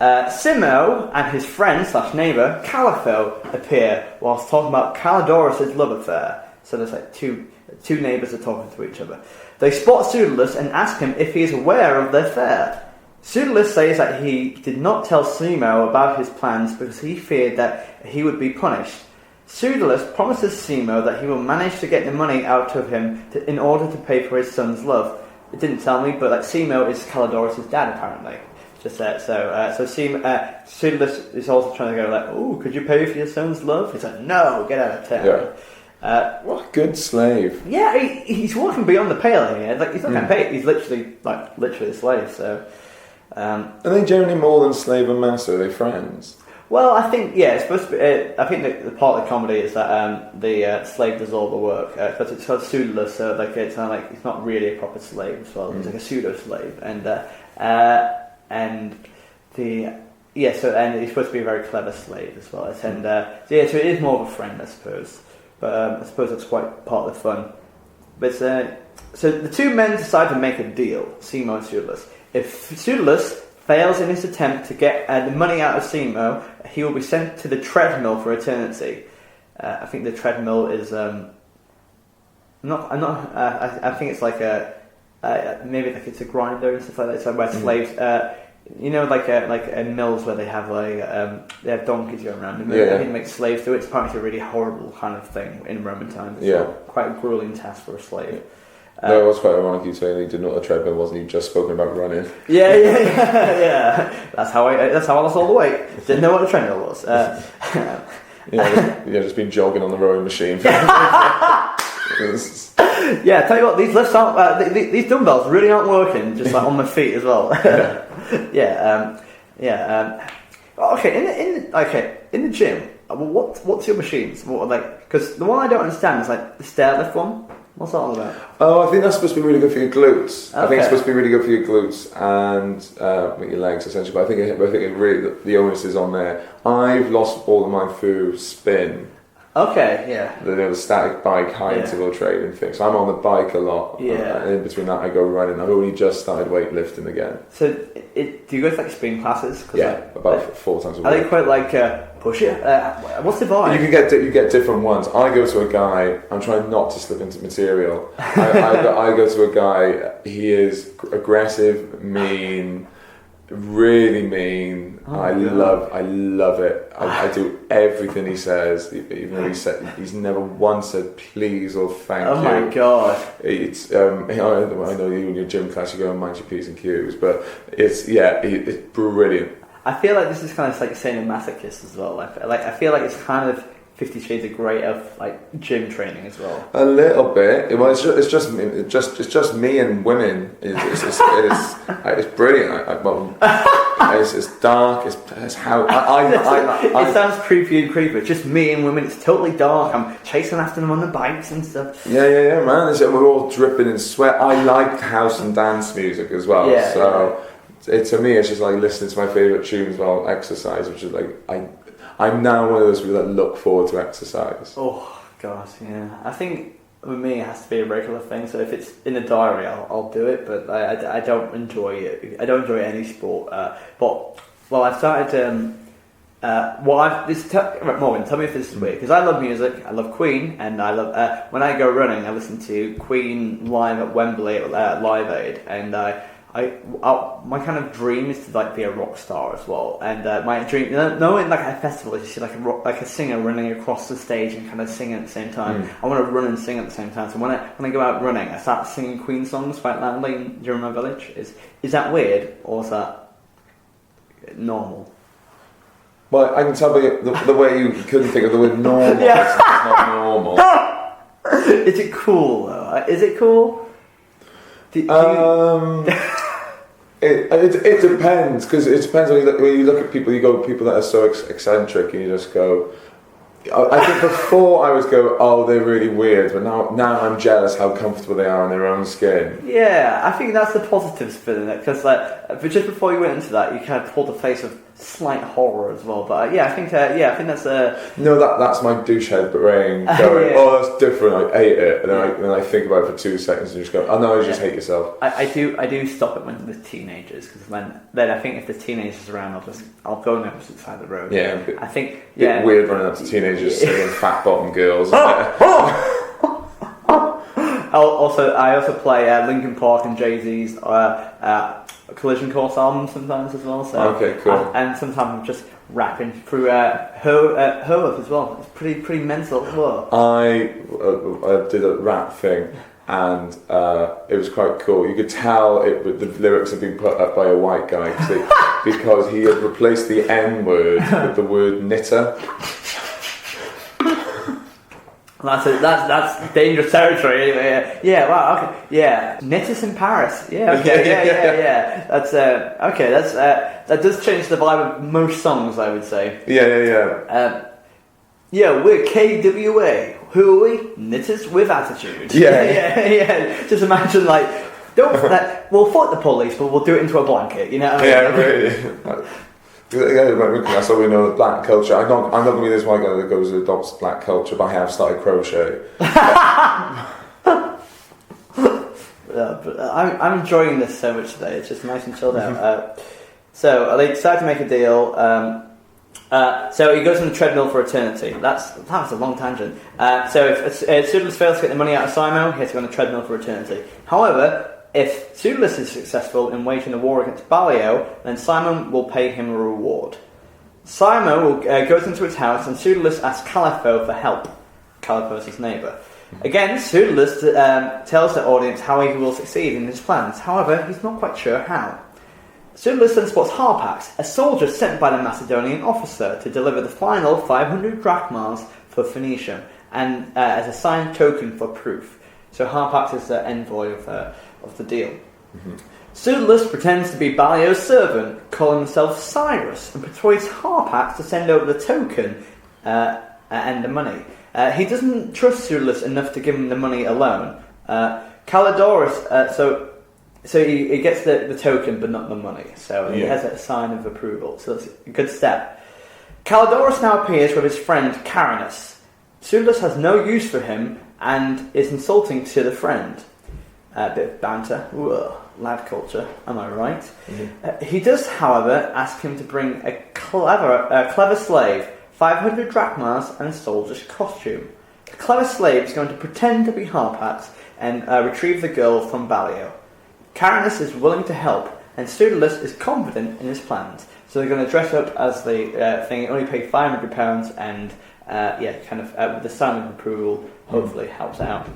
Simo and his friend / neighbour Calipho appear whilst talking about Calidorus' love affair. So there's like two neighbours are talking to each other. They spot Pseudolus and ask him if he is aware of their affair. Pseudolus says that he did not tell Simo about his plans because he feared that he would be punished. Pseudolus promises Simo that he will manage to get the money out of him in order to pay for his son's love. It didn't tell me, but like Simo is Calidorus' dad apparently. Just so Pseudolus is also trying to go like, oh, could you pay for your son's love? He's like, no, get out of town. Yeah. What a good slave. Yeah, he's walking beyond the pale here. Like he's not getting paid. He's literally a slave. So, are they generally more than slave and master? Are they friends? Well, I think it's supposed to be. I think the part of the comedy is that the slave does all the work because it's called Pseudolus. So like it's not really a proper slave as well. It's like a pseudo slave, and he's supposed to be a very clever slave as well. And so it is more of a friend, I suppose. But I suppose that's quite part of the fun. But so the two men decide to make a deal, Simo and Pseudolus. If Pseudolus fails in his attempt to get the money out of Simo, he will be sent to the treadmill for eternity. I think the treadmill is I think it's like maybe like it's a grinder and stuff like that. It's like where slaves. Like mills where they have they have donkeys going around and they make slaves do it. It's apparently a really horrible kind of thing in Roman times. So quite a grueling task for a slave. No, it was quite ironic you saying he didn't know what a treadmill was and you'd just spoken about running. Yeah. That's how I lost all the weight. Didn't know what a treadmill was. Just been jogging on the rowing machine. Yeah, tell you what, these lifts aren't. These dumbbells really aren't working. Just like on my feet as well. Okay, in the gym, what's your machines? What are like? Because the one I don't understand is like the stair lift one. What's that all about? Oh, I think that's supposed to be really good for your glutes. Okay. I think it's supposed to be really good for your glutes and your legs, essentially. But I think it really the onus is on there. I've lost all of mine through spin. Okay, yeah. The static bike high interval training thing. So I'm on the bike a lot. Yeah. And in between that, I go running. I've only just started weightlifting again. So, do you go to like spin classes? Yeah, about 4 times a week. Are they quite like push it? What's the vibe? You get different ones. I go to a guy. I'm trying not to slip into material. I go to a guy. He is aggressive, mean. Really mean. I love it. I do everything he says, even though he's never once said please or thank you. Oh my god! It's I know you in your gym class you go and mind your P's and Q's, but it's brilliant. I feel like this is kind of like saying a masochist as well. I feel like it's kind of 50 Shades of Grey of like gym training as well. A little bit. Well, it's just me and women. It's brilliant. It's dark. It's how it sounds creepy and creepy. It's just me and women. It's totally dark. I'm chasing after them on the bikes and stuff. Yeah, man. We're all dripping in sweat. I like house and dance music as well. Yeah, so to me, it's just like listening to my favourite tunes while exercise, which is like I'm now one of those people that look forward to exercise. Oh god, yeah. I think with me it has to be a regular thing. So if it's in the diary, I'll do it. But I don't enjoy it. I don't enjoy any sport. I've started. Morgan, tell me if this is weird, because I love music. I love Queen, and I love when I go running, I listen to Queen live at Wembley at Live Aid, and my kind of dream is to like be a rock star as well. And my dream, knowing like at a festival, is to see like a singer running across the stage and kind of singing at the same time. I want to run and sing at the same time. So when I go out running, I start singing Queen songs quite loudly during my village. Is that weird, or is that normal? Well, I can tell by the way you couldn't think of the word normal. Yeah. It's not normal. Is it cool though? Is it cool? It depends, because it depends when you look at people. You go people that are so eccentric, and you just go. I think before I would go, oh, they're really weird, but now I'm jealous how comfortable they are in their own skin. Yeah, I think that's the positive spin in it, because but just before you went into that, you kind of pulled a face of slight horror as well. But I think that's no, that's my douche head brain going. Oh, that's different. I hate it, and then I think about it for 2 seconds and just go, oh no, you just hate yourself. I do stop it when there's teenagers, because then I think if there's teenagers around, I'll go on the opposite side of the road. Yeah, I think bit weird running up to teenagers singing Fat Bottom Girls. I also play Linkin Park and Jay-Z's Collision Course album sometimes as well. So, okay, cool. And sometimes I'm just rapping through her as well. It's pretty mental. Whoa. I did a rap thing, and it was quite cool. You could tell the lyrics had been put up by a white guy because he had replaced the N word with the word knitter. That's dangerous territory. Anyway. Yeah. Wow. Okay. Yeah. Knitters in Paris. Yeah. Okay. Yeah. That's okay. That does change the vibe of most songs, I would say. Yeah. Yeah. We're KWA. Who are we? Knitters with attitude. Yeah. Just imagine we'll fight the police, but we'll do it into a blanket. You know what I mean? Yeah. Really. That's all we know of black culture. I'm not going to be this white guy that goes and adopts black culture, but I have started crochet. I'm enjoying this so much today. It's just nice and chilled out. So they decided to make a deal. So he goes on the treadmill for eternity. That was a long tangent. So if Pseudolus fails to get the money out of Simo, he has to go on the treadmill for eternity. However, if Pseudolus is successful in waging the war against Ballio, then Simon will pay him a reward. Simo goes into his house, and Pseudolus asks Calipho for help. Calipho is his neighbour. Again, Pseudolus tells the audience how he will succeed in his plans. However, he's not quite sure how. Pseudolus then spots Harpax, a soldier sent by the Macedonian officer to deliver the final 500 drachmas for Phoenicia, and as a signed token for proof. So Harpax is the envoy of the deal. Pseudolus pretends to be Ballio's servant, calling himself Cyrus, and persuades Harpax to send over the token and the money. He doesn't trust Pseudolus enough to give him the money alone. Calidorus, so he gets the token but not the money, so he has a sign of approval, so that's a good step. Calidorus now appears with his friend Carinus. Pseudolus has no use for him and is insulting to the friend. A bit of banter. Whoa, lad culture, am I right? He does, however, ask him to bring a clever slave, 500 drachmas, and a soldier's costume. The clever slave is going to pretend to be Harpax and retrieve the girl from Ballio. Carinus is willing to help, and Pseudolus is confident in his plans. So they're going to dress up as the thing, only pay £500, and with the sign of approval, hopefully helps out.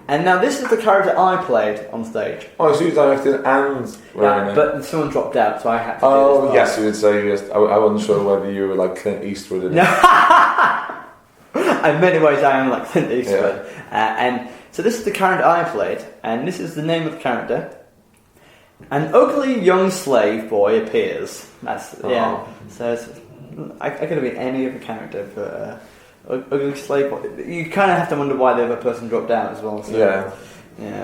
And now this is the character I played on stage. Oh, so you directed and... but someone dropped out, so I had to do it as well. Yes, you would say, I wasn't sure whether you were like Clint Eastwood. In many ways I am like Clint Eastwood. And so this is the character I played, and this is the name of the character. An ugly young slave boy appears. So I could have been any other character, but ugly slave boy. You kind of have to wonder why the other person dropped out as well. So, yeah.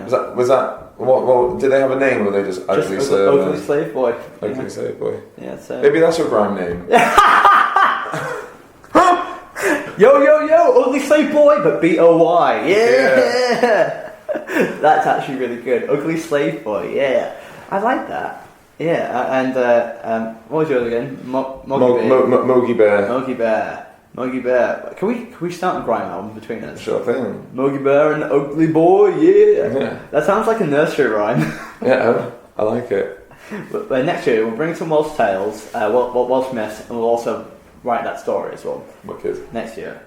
Was that what? Did they have a name, or were they just ugly slave? Ugly slave boy. Ugly slave boy. Yeah. So maybe that's your rhyme name. Yo, ugly slave boy, but B-O-Y. Yeah. That's actually really good. Ugly slave boy. Yeah. I like that. Yeah, and what was yours again? Mogi Bear. Mogi Bear. Can we start a grime album between us? Sure thing. Mogi Bear and Ugly Boy, yeah. That sounds like a nursery rhyme. Yeah, I like it. But next year we'll bring some Welsh tales, Welsh myths, and we'll also write that story as well. Wicked. Next year.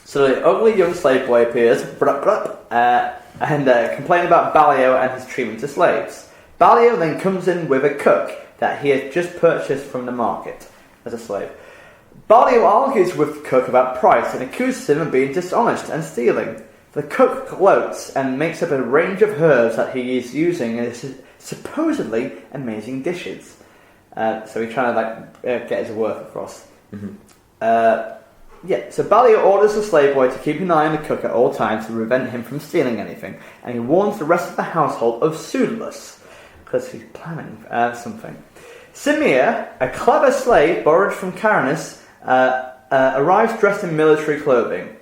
So the ugly young slave boy appears, and complains about Ballio and his treatment to slaves. Ballio then comes in with a cook that he has just purchased from the market as a slave. Ballio argues with the cook about price and accuses him of being dishonest and stealing. The cook gloats and makes up a range of herbs that he is using in his supposedly amazing dishes. So he's trying to get his work across. So Ballio orders the slave boy to keep an eye on the cook at all times to prevent him from stealing anything, and he warns the rest of the household of Pseudolus, because he's planning something. Simea, a clever slave borrowed from Carinus, arrives dressed in military clothing.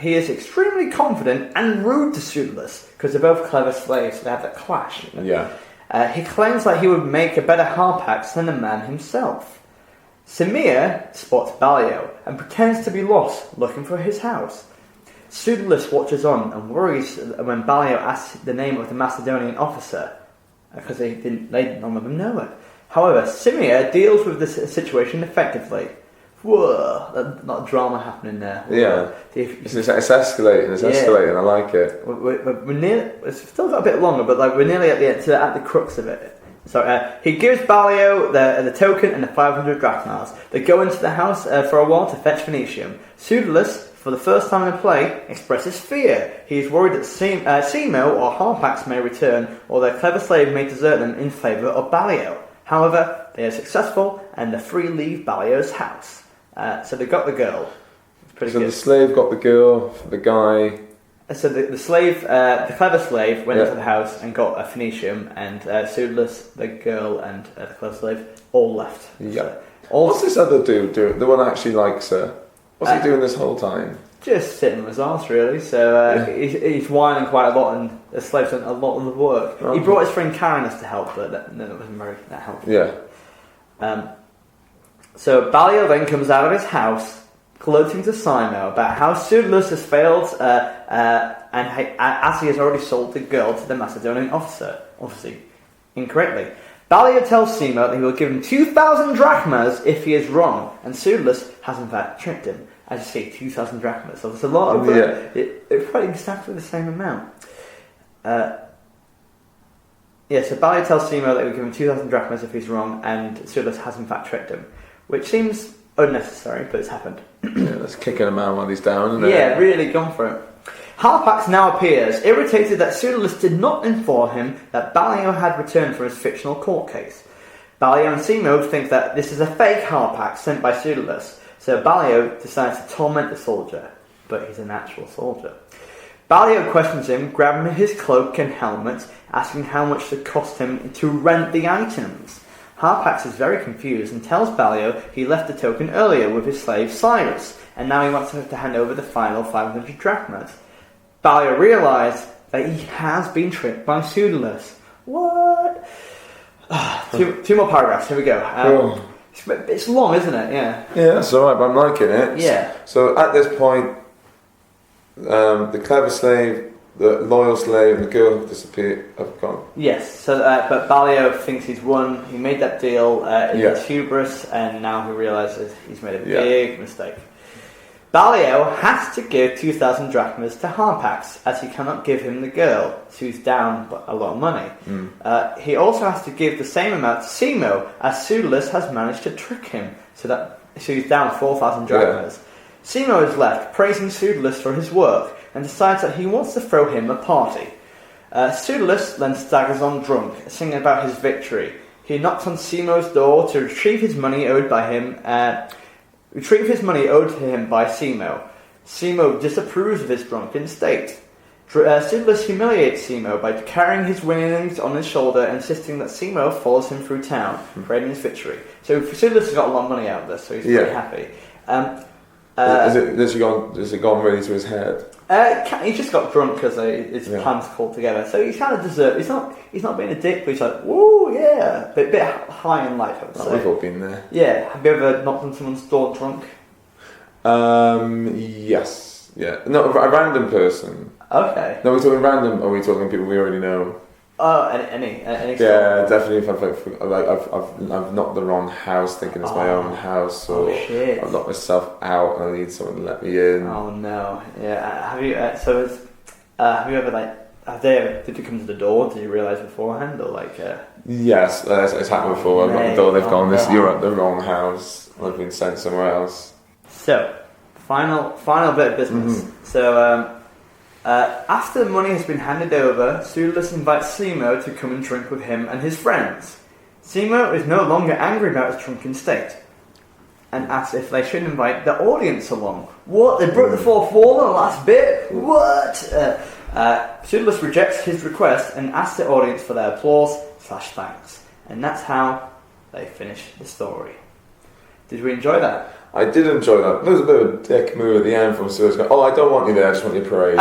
He is extremely confident and rude to Pseudolus, because they're both clever slaves, so they have that clash. Yeah. He claims that he would make a better Harpax than the man himself. Simea spots Ballio and pretends to be lost, looking for his house. Pseudolus watches on and worries when Ballio asks the name of the Macedonian officer, because none of them know it. However, Simea deals with this situation effectively. Whoa, a lot of drama happening there. Yeah, it's escalating. It's escalating. I like it. We're near. It's still got a bit longer, but we're nearly at the crux of it. So he gives Ballio the token and the 500 drachmas. They go into the house for a while to fetch Phoenicium. Pseudolus, for the first time in the play, expresses fear. He is worried that Simo or Harpax may return, or their clever slave may desert them in favour of Ballio. However, they are successful, and the three leave Ballio's house. So they got the girl. It's pretty good. The slave got the girl, the guy... So the slave, the clever slave, went into the house and got a Phoenicium, and Pseudolus, the girl, and the clever slave all left. Yeah. What's this other dude doing? The one that actually likes her. What's he doing this whole time? Just sitting on his arse, really. So he's whining quite a lot, and the slave's done a lot of the work. Okay. He brought his friend Carinus to help, but that wasn't very helpful. Yeah. So Ballio then comes out of his house, gloating to Simo about how Pseudolus has failed, and as he has already sold the girl to the Macedonian officer, obviously incorrectly. Ballio tells Simo that he will give him 2,000 drachmas if he is wrong, and Pseudolus has in fact tricked him. As you say, 2,000 drachmas, so there's a lot of it's probably exactly the same amount. So Ballio tells Simo that he will give him 2,000 drachmas if he's wrong, and Pseudolus has in fact tricked him, which seems unnecessary, but it's happened. That's kicking a man while he's down, isn't it? Yeah, really gone for it. Harpax now appears, irritated that Pseudolus did not inform him that Ballio had returned for his fictional court case. Ballio and Simo think that this is a fake Harpax sent by Pseudolus, so Ballio decides to torment the soldier, but he's an actual soldier. Ballio questions him, grabbing his cloak and helmet, asking how much it cost him to rent the items. Harpax is very confused and tells Ballio he left the token earlier with his slave Cyrus, and now he wants him to hand over the final 500 drachmas. Ballio realizes that he has been tricked by Pseudolus. What? Two more paragraphs, here we go. It's long, isn't it? Yeah. Yeah, that's alright, but I'm liking it. Yeah. So at this point, the clever slave, the loyal slave, and the girl have disappeared, have gone. Yes, so but Ballio thinks he's won. He made that deal in his hubris, and now he realizes he's made a big mistake. Ballio has to give 2,000 drachmas to Harpax, as he cannot give him the girl, so he's down a lot of money. He also has to give the same amount to Simo, as Pseudolus has managed to trick him, so he's down 4,000 drachmas. Simo is left praising Pseudolus for his work, and decides that he wants to throw him a party. Pseudolus then staggers on drunk, singing about his victory. He knocks on Simo's door to retrieve his money owed by him. Retrieve his money owed to him by Simo. Simo disapproves of his drunken state. Pseudolus humiliates Simo by carrying his winnings on his shoulder, insisting that Simo follows him through town, praising his victory. So Pseudolus has got a lot of money out of this, so he's very happy. Has it gone really to his head? He just got drunk because his plans called together. So he's kind of deserved. He's not being a dick, but he's like, woo, yeah, bit high in life, I would say. We've all been there. Yeah. Have you ever knocked on someone's door drunk? Yes. Yeah. No, a random person. Okay. No, we're talking random. Or are we talking people we already know? Oh, any. Yeah, definitely. If I've knocked the wrong house, thinking it's my own house, or I've knocked myself out and I need someone to let me in. Oh no! Yeah. Have you? Have you ever did you come to the door? Did you realise beforehand, or like? Yes, it's happened before. I've knocked the door. They've gone. You're at the wrong house. I've been sent somewhere else. So, final bit of business. So. After the money has been handed over, Pseudolus invites Simo to come and drink with him and his friends. Simo is no longer angry about his drunken state, and asks if they should invite the audience along. What? They broke the fourth wall in the last bit? What? Pseudolus rejects his request and asks the audience for their applause/thanks. And that's how they finish the story. Did we enjoy that? I did enjoy that. There was a bit of a dick move at the end from Pseudolus going, I don't want you there, I just want your praise.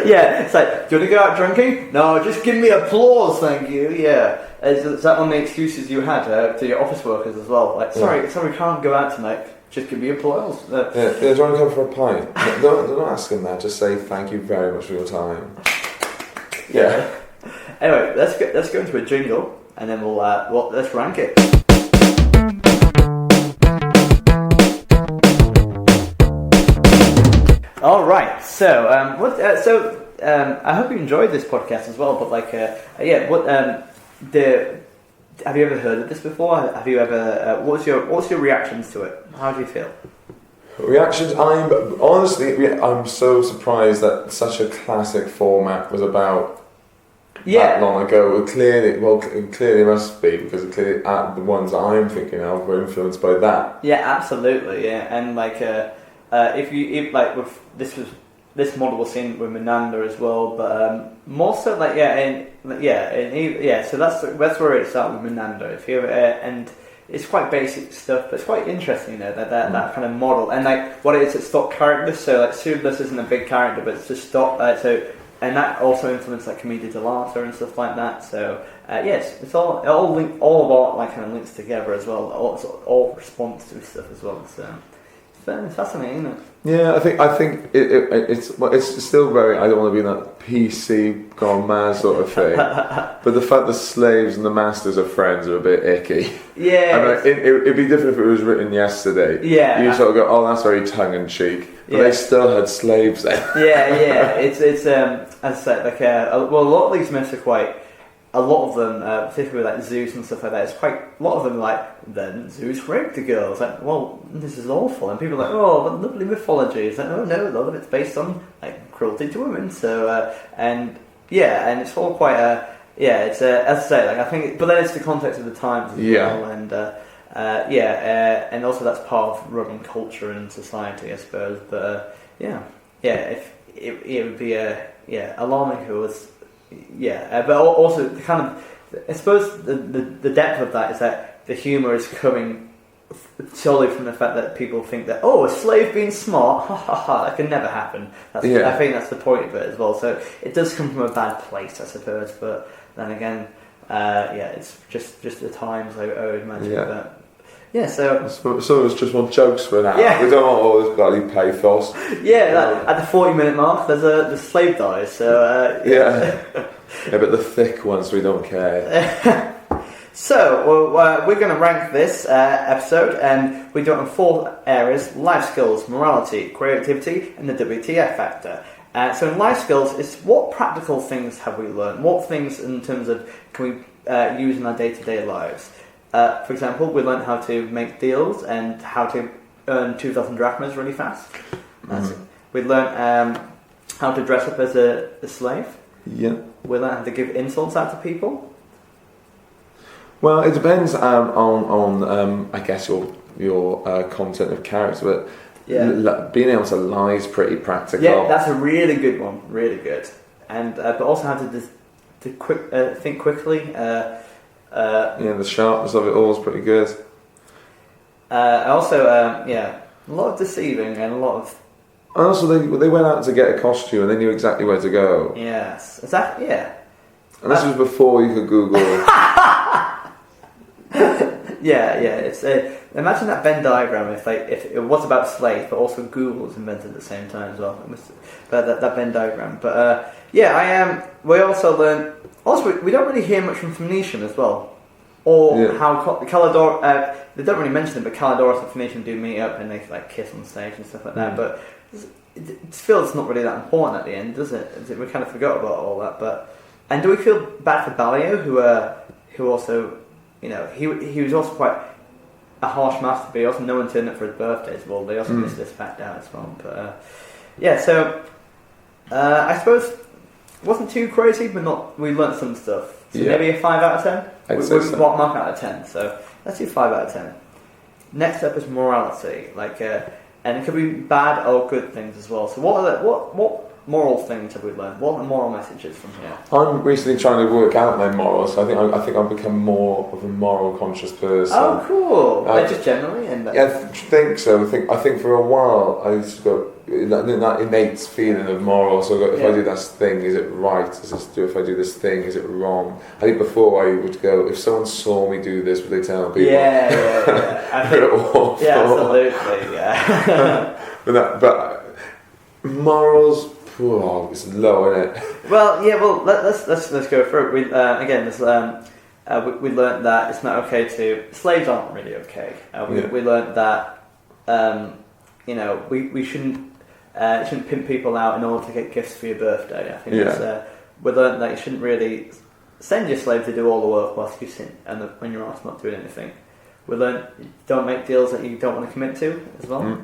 Yeah, it's like, do you want to go out drinking? No, just give me applause, thank you. Yeah. Is that one of the excuses you had to your office workers as well? Like, sorry, we can't go out tonight, just give me applause. Do you want to come for a pint? Don't ask them that, just say thank you very much for your time. Yeah. Anyway, let's go into a jingle, and then let's rank it. All right, so I hope you enjoyed this podcast as well. But have you ever heard of this before? Have you ever? What's your reactions to it? How do you feel? Reactions? I'm so surprised that such a classic format was about that long ago. Clearly must be, because clearly the ones I'm thinking of were influenced by that. Yeah, absolutely. Yeah, and this model was seen with Menander as well, but more so so that's where it started with Menander. If you and it's quite basic stuff, but it's quite interesting, that kind of model, and what it is, it's stock characters. So Pseudolus isn't a big character, but it's just stock. And that also influenced Commedia dell'arte and stuff like that. So it's all linked, all of art kind of links together as well. All response to stuff as well. So. It's fascinating, isn't it? Yeah, I think it's still very. I don't want to be in that PC gone mad sort of thing, but the fact the slaves and the masters are friends are a bit icky. Yeah, it'd be different if it was written yesterday. Yeah, you sort of go, oh, that's very tongue in cheek, but they still had slaves then. Yeah, it's as I said, a lot of these myths are quite a lot of them, particularly like Zeus and stuff like that, a lot of them like, then Zeus raped a girl. It's like, well, this is awful. And people are like, oh, but lovely mythology. It's like, oh no, a lot of it's based on like cruelty to women. So, and it's all quite it's as I say, like I think, but then it's the context of the times as well, and and also that's part of Roman culture and society, I suppose. But if it would be alarming if it was. But also the kind of, I suppose the depth of that is that the humour is coming solely from the fact that people think that, oh, a slave being smart, ha ha ha, that can never happen. I think that's the point of it as well. So it does come from a bad place, I suppose. But then again, it's just the times, I would imagine. Yeah. But, so it's just more jokes for now. Yeah. We don't want all this bloody pathos. At the 40-minute mark, the slave dies. So But the thick ones we don't care. So we're going to rank this episode, and we do it in 4 areas: life skills, morality, creativity, and the WTF factor. So in life skills, it's what practical things have we learned? What things in terms of can we use in our day-to-day lives? For example, we learned how to make deals and how to earn 2,000 drachmas really fast. We learned how to dress up as a slave. Yeah. We learned how to give insults out to people. Well, it depends on I guess your content of character, but being able to lie is pretty practical. Yeah, that's a really good one. Really good. And but also how to think quickly. The sharpness of it all is pretty good. Also, a lot of deceiving and a lot of. And also, they went out to get a costume and they knew exactly where to go. Yes, exactly. Yeah. And this was before you could Google. It's imagine that Venn diagram if it was about slaves, but also Google was invented at the same time as well. But that Venn diagram. But we also learned. Also, we don't really hear much from Phoenician as well, or how Calidorus. They don't really mention it, but Calidorus and Phoenician do meet up and they like kiss on stage and stuff like that. But it feels not really that important at the end, does it? We kind of forgot about all that. And do we feel bad for Ballio, who also, he was also quite a harsh master, but he also no one turned up for his birthday as well. They also missed this fact out as well. But so I suppose it wasn't too crazy, but we learnt some stuff. So maybe a 5 out of 10. I'd say so. What mark out of 10? So let's do 5 out of 10. Next up is morality, and it could be bad or good things as well. So what moral things have we learned? What are the moral messages from here? I'm recently trying to work out my morals. So I think I've become more of a moral conscious person. Oh, cool! Just generally, I think so. I think for a while I used to go that innate feeling of moral. So if I do this thing, is it right? If I do this thing, is it wrong? I think before I would go, if someone saw me do this, would they tell people? I think, absolutely, but morals. Oh, it's low, isn't it? Well, let's go through it. We learned that it's not okay to. Slaves aren't really okay. We learned that we shouldn't pimp people out in order to get gifts for your birthday. I think we learned that you shouldn't really send your slave to do all the work whilst you sit and when you're also not doing anything. We learned don't make deals that you don't want to commit to as well.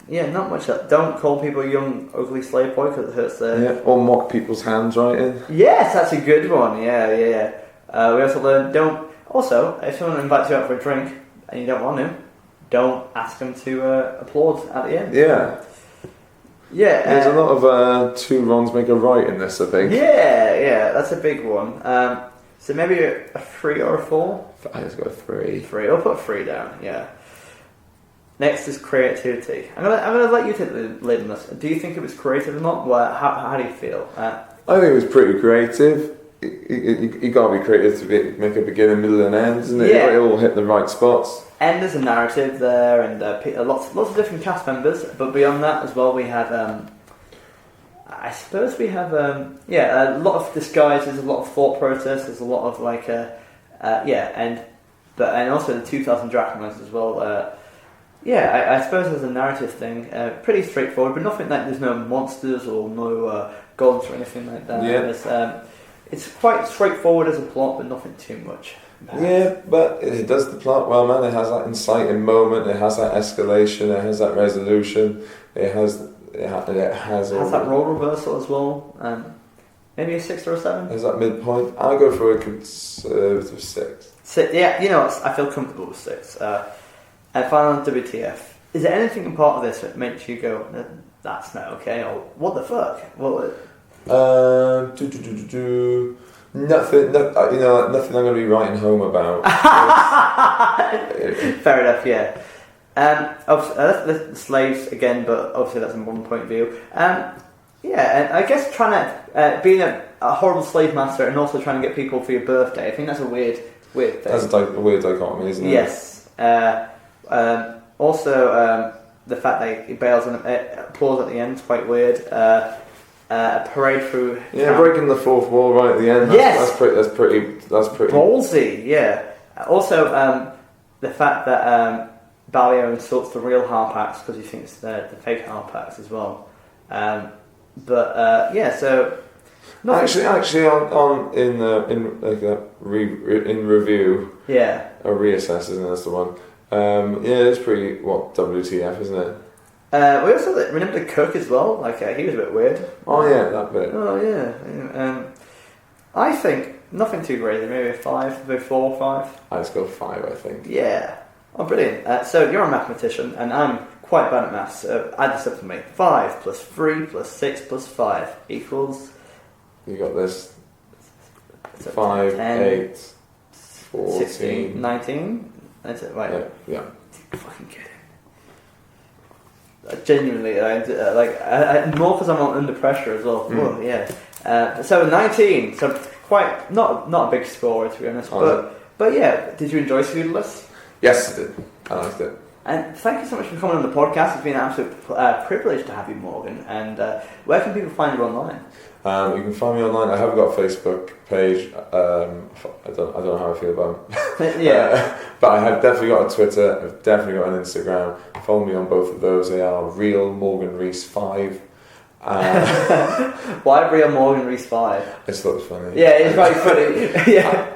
Not much. Don't call people a young, ugly slave boy because it hurts their... or mock people's handwriting. Yes, that's a good one. We also learned Also, if someone invites you out for a drink and you don't want to, don't ask them to applaud at the end. There's a lot of 2 wrongs make a right in this, I think. That's a big one. So maybe a 3 or a 4? I just got a 3. 3. I'll put 3 down, Next is creativity. I'm gonna let you take the lead on this. Do you think it was creative or not? How do you feel? I think it was pretty creative. You got to be creative to make a beginning, middle, and end, isn't it? It all hit the right spots. And there's a narrative there, and lots of different cast members. But beyond that, as well, we had. I suppose we have a lot of disguises, a lot of thought processes, a lot of and also the 2,000 drachmas as well. I suppose as a narrative thing, pretty straightforward, but nothing like there's no monsters or no gods or anything like that. Yeah. It's quite straightforward as a plot, but nothing too much. Yeah, but it does the plot well, man. It has that inciting moment. It has that escalation. It has that resolution. It has that role reversal as well. Maybe a 6 or a 7. Is that midpoint? I'll go for a conservative 6. Yeah, you know what? I feel comfortable with 6. And finally, WTF. Is there anything in part of this that makes you go, that's not okay, or what the fuck? Nothing. Nothing I'm going to be writing home about. Fair enough. Yeah. The slaves again, but obviously that's a modern point of view. And I guess trying to being a horrible slave master and also trying to get people for your birthday. I think that's a weird thing. That's a weird dichotomy, isn't it? Yes. Also, the fact that he bails on applause at the end is quite weird. A parade through. Yeah, breaking the fourth wall right at the end. That's pretty ballsy. Yeah. Also, the fact that Balliol insults the real Harpax because he thinks the fake Harpax as well. So. Actually, in review. Yeah. Or reassess, isn't it? That's the one. It's pretty WTF, isn't it? We also remember the cook as well. He was a bit weird. Oh yeah, that bit. Oh yeah. I think nothing too crazy. Maybe a 5, maybe 4 or 5. I'd just go 5, I think. Yeah. Oh, brilliant. So you're a mathematician, and I'm quite bad at maths. So add this up for me. 5 plus 3 plus 6 plus 5 equals. You got this. So 5, 10, 8, 14, 16, 19. That's it, right? Yeah. Fucking kidding. Genuinely, more because I'm under pressure as well. Oh, yeah. So 19. So quite not a big score to be honest. But yeah, did you enjoy Pseudolus? Yes, I did. I liked it. And thank you so much for coming on the podcast. It's been an absolute privilege to have you, Morgan. And where can people find you online? You can find me online. I haven't got a Facebook page. I don't know how I feel about them. Yeah. But I have definitely got a Twitter. I've definitely got an Instagram. Follow me on both of those. They are Real Morgan Rees 5. Why Real Morgan Rees 5? I just thought it was funny. Yeah, it's quite funny. Yeah.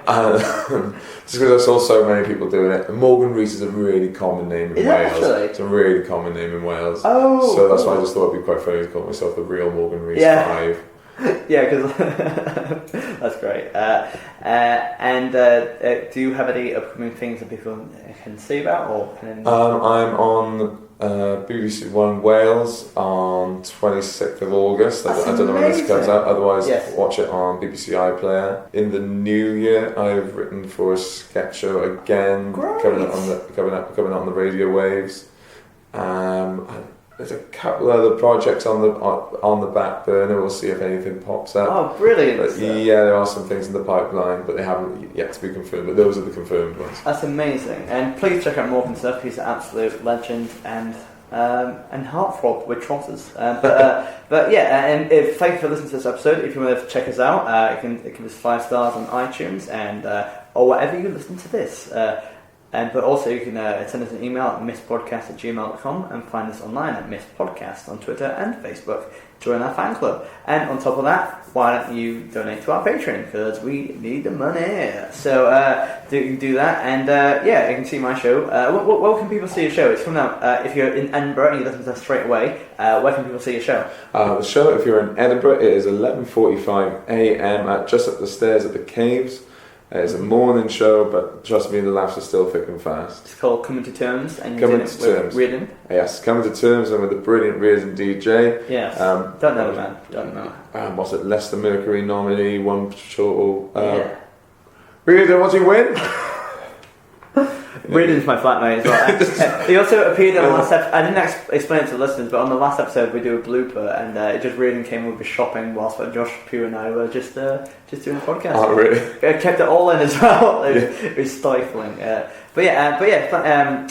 Just because I saw so many people doing it. Morgan Rees is a really common name in Wales. Actually? It's a really common name in Wales. Oh. So that's why I just thought it'd be quite funny to call myself the Real Morgan Rees 5. Yeah, because that's great. Do you have any upcoming things that people can see about? Or I'm on BBC One Wales on 26th of August. I don't know when this comes out. Otherwise, watch it on BBC iPlayer. In the new year, I've written for a sketch show again, coming out on the radio waves. There's a couple other projects on the back burner. We'll see if anything pops up. Oh, brilliant! But yeah, there are some things in the pipeline, but they haven't yet to be confirmed. But those are the confirmed ones. That's amazing. And please check out Morgan's stuff. He's an absolute legend and heartthrob with trotters. But yeah, and thank you for listening to this episode. If you want to check us out, you can give us 5 stars on iTunes and or wherever you listen to this. But also you can send us an email at misspodcast@gmail.com and find us online at misspodcast on Twitter and Facebook. Join our fan club. And on top of that, why don't you donate to our Patreon, because we need the money. So you can do that. And you can see my show. Where can people see your show? It's coming out, if you're in Edinburgh and you listen to us straight away, where can people see your show? The show, if you're in Edinburgh, it is 11:45 a.m. at just up the stairs at the Caves. It's a morning show, but trust me, the laughs are still thick and fast. It's called Coming to Terms, and you're doing it with Riordan. Yes, Coming to Terms, and with the brilliant Riordan DJ. Yes, don't know, man. Don't know. Was it Leicester Mercury nominee, one total? Riordan, what's he win? Riordan's my flatmate as well. He also appeared on the last episode. I didn't explain it to the listeners, but on the last episode we do a blooper, and Riordan came with his shopping whilst Josh Pugh and I were just doing a podcast. Oh, really? I kept it all in as well. It was stifling. So you can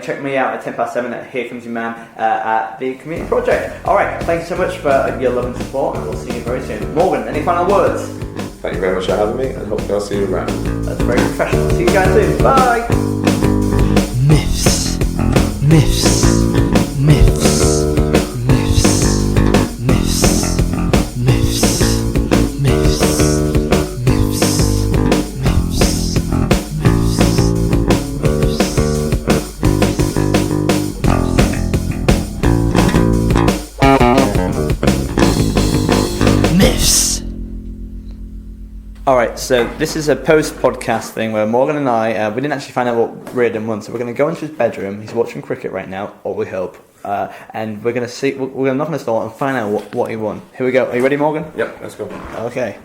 check me out at 7:10 at Here Comes Your Man at the Community Project. Alright, thank you so much for your love and support, and we'll see you very soon. Morgan, any final words? Thank you very much for having me, and hopefully I'll see you around. That's very professional. See you guys soon. Bye! Myths. Myths, myths, myths, myths, myths, myths, myths, myths. Alright, so this is a post-podcast thing where Morgan and I, we didn't actually find out what Riordan won, so we're going to go into his bedroom. He's watching cricket right now, or we hope. And we're going to see, we're going to knock on his door and find out what he won. Here we go. Are you ready, Morgan? Yep, let's go. Okay.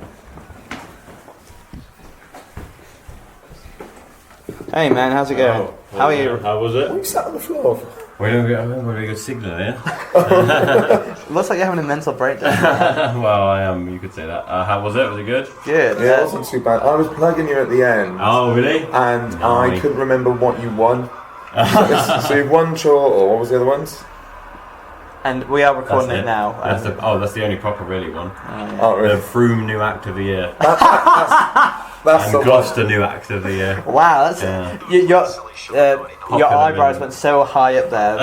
Hey man, how's it going? How are you? How was it? We sat on the floor. We don't get a very good signal here. Looks like you're having a mental breakdown. Well, I am. You could say that. How was it? Was it good? Good. Yeah, it wasn't too bad. I was plugging you at the end. Oh, really? And No. I couldn't remember what you won. So you won short, or what was the other ones? And we are recording it now. That's the only proper really one. Oh, The really? Froome new act of the year. That's And the one. Gloucester new act of the year. Wow, that's Yeah. your Popular eyebrows villain. went so high up there.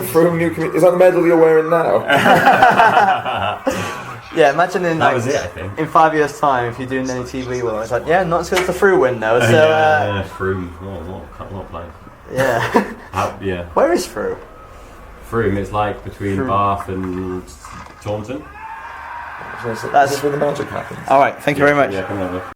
From new is that the medal you're wearing now? Yeah, imagine in That like was it, I think. in 5 years' time if you're doing any TV work, it's like not as good as the through window. So yeah, Froome. What plane? yeah. Yeah. Where is through? Froome, it's like between Froome. Bath and Taunton. That's where the magic happens. All right, thank you very much. Yeah, come over.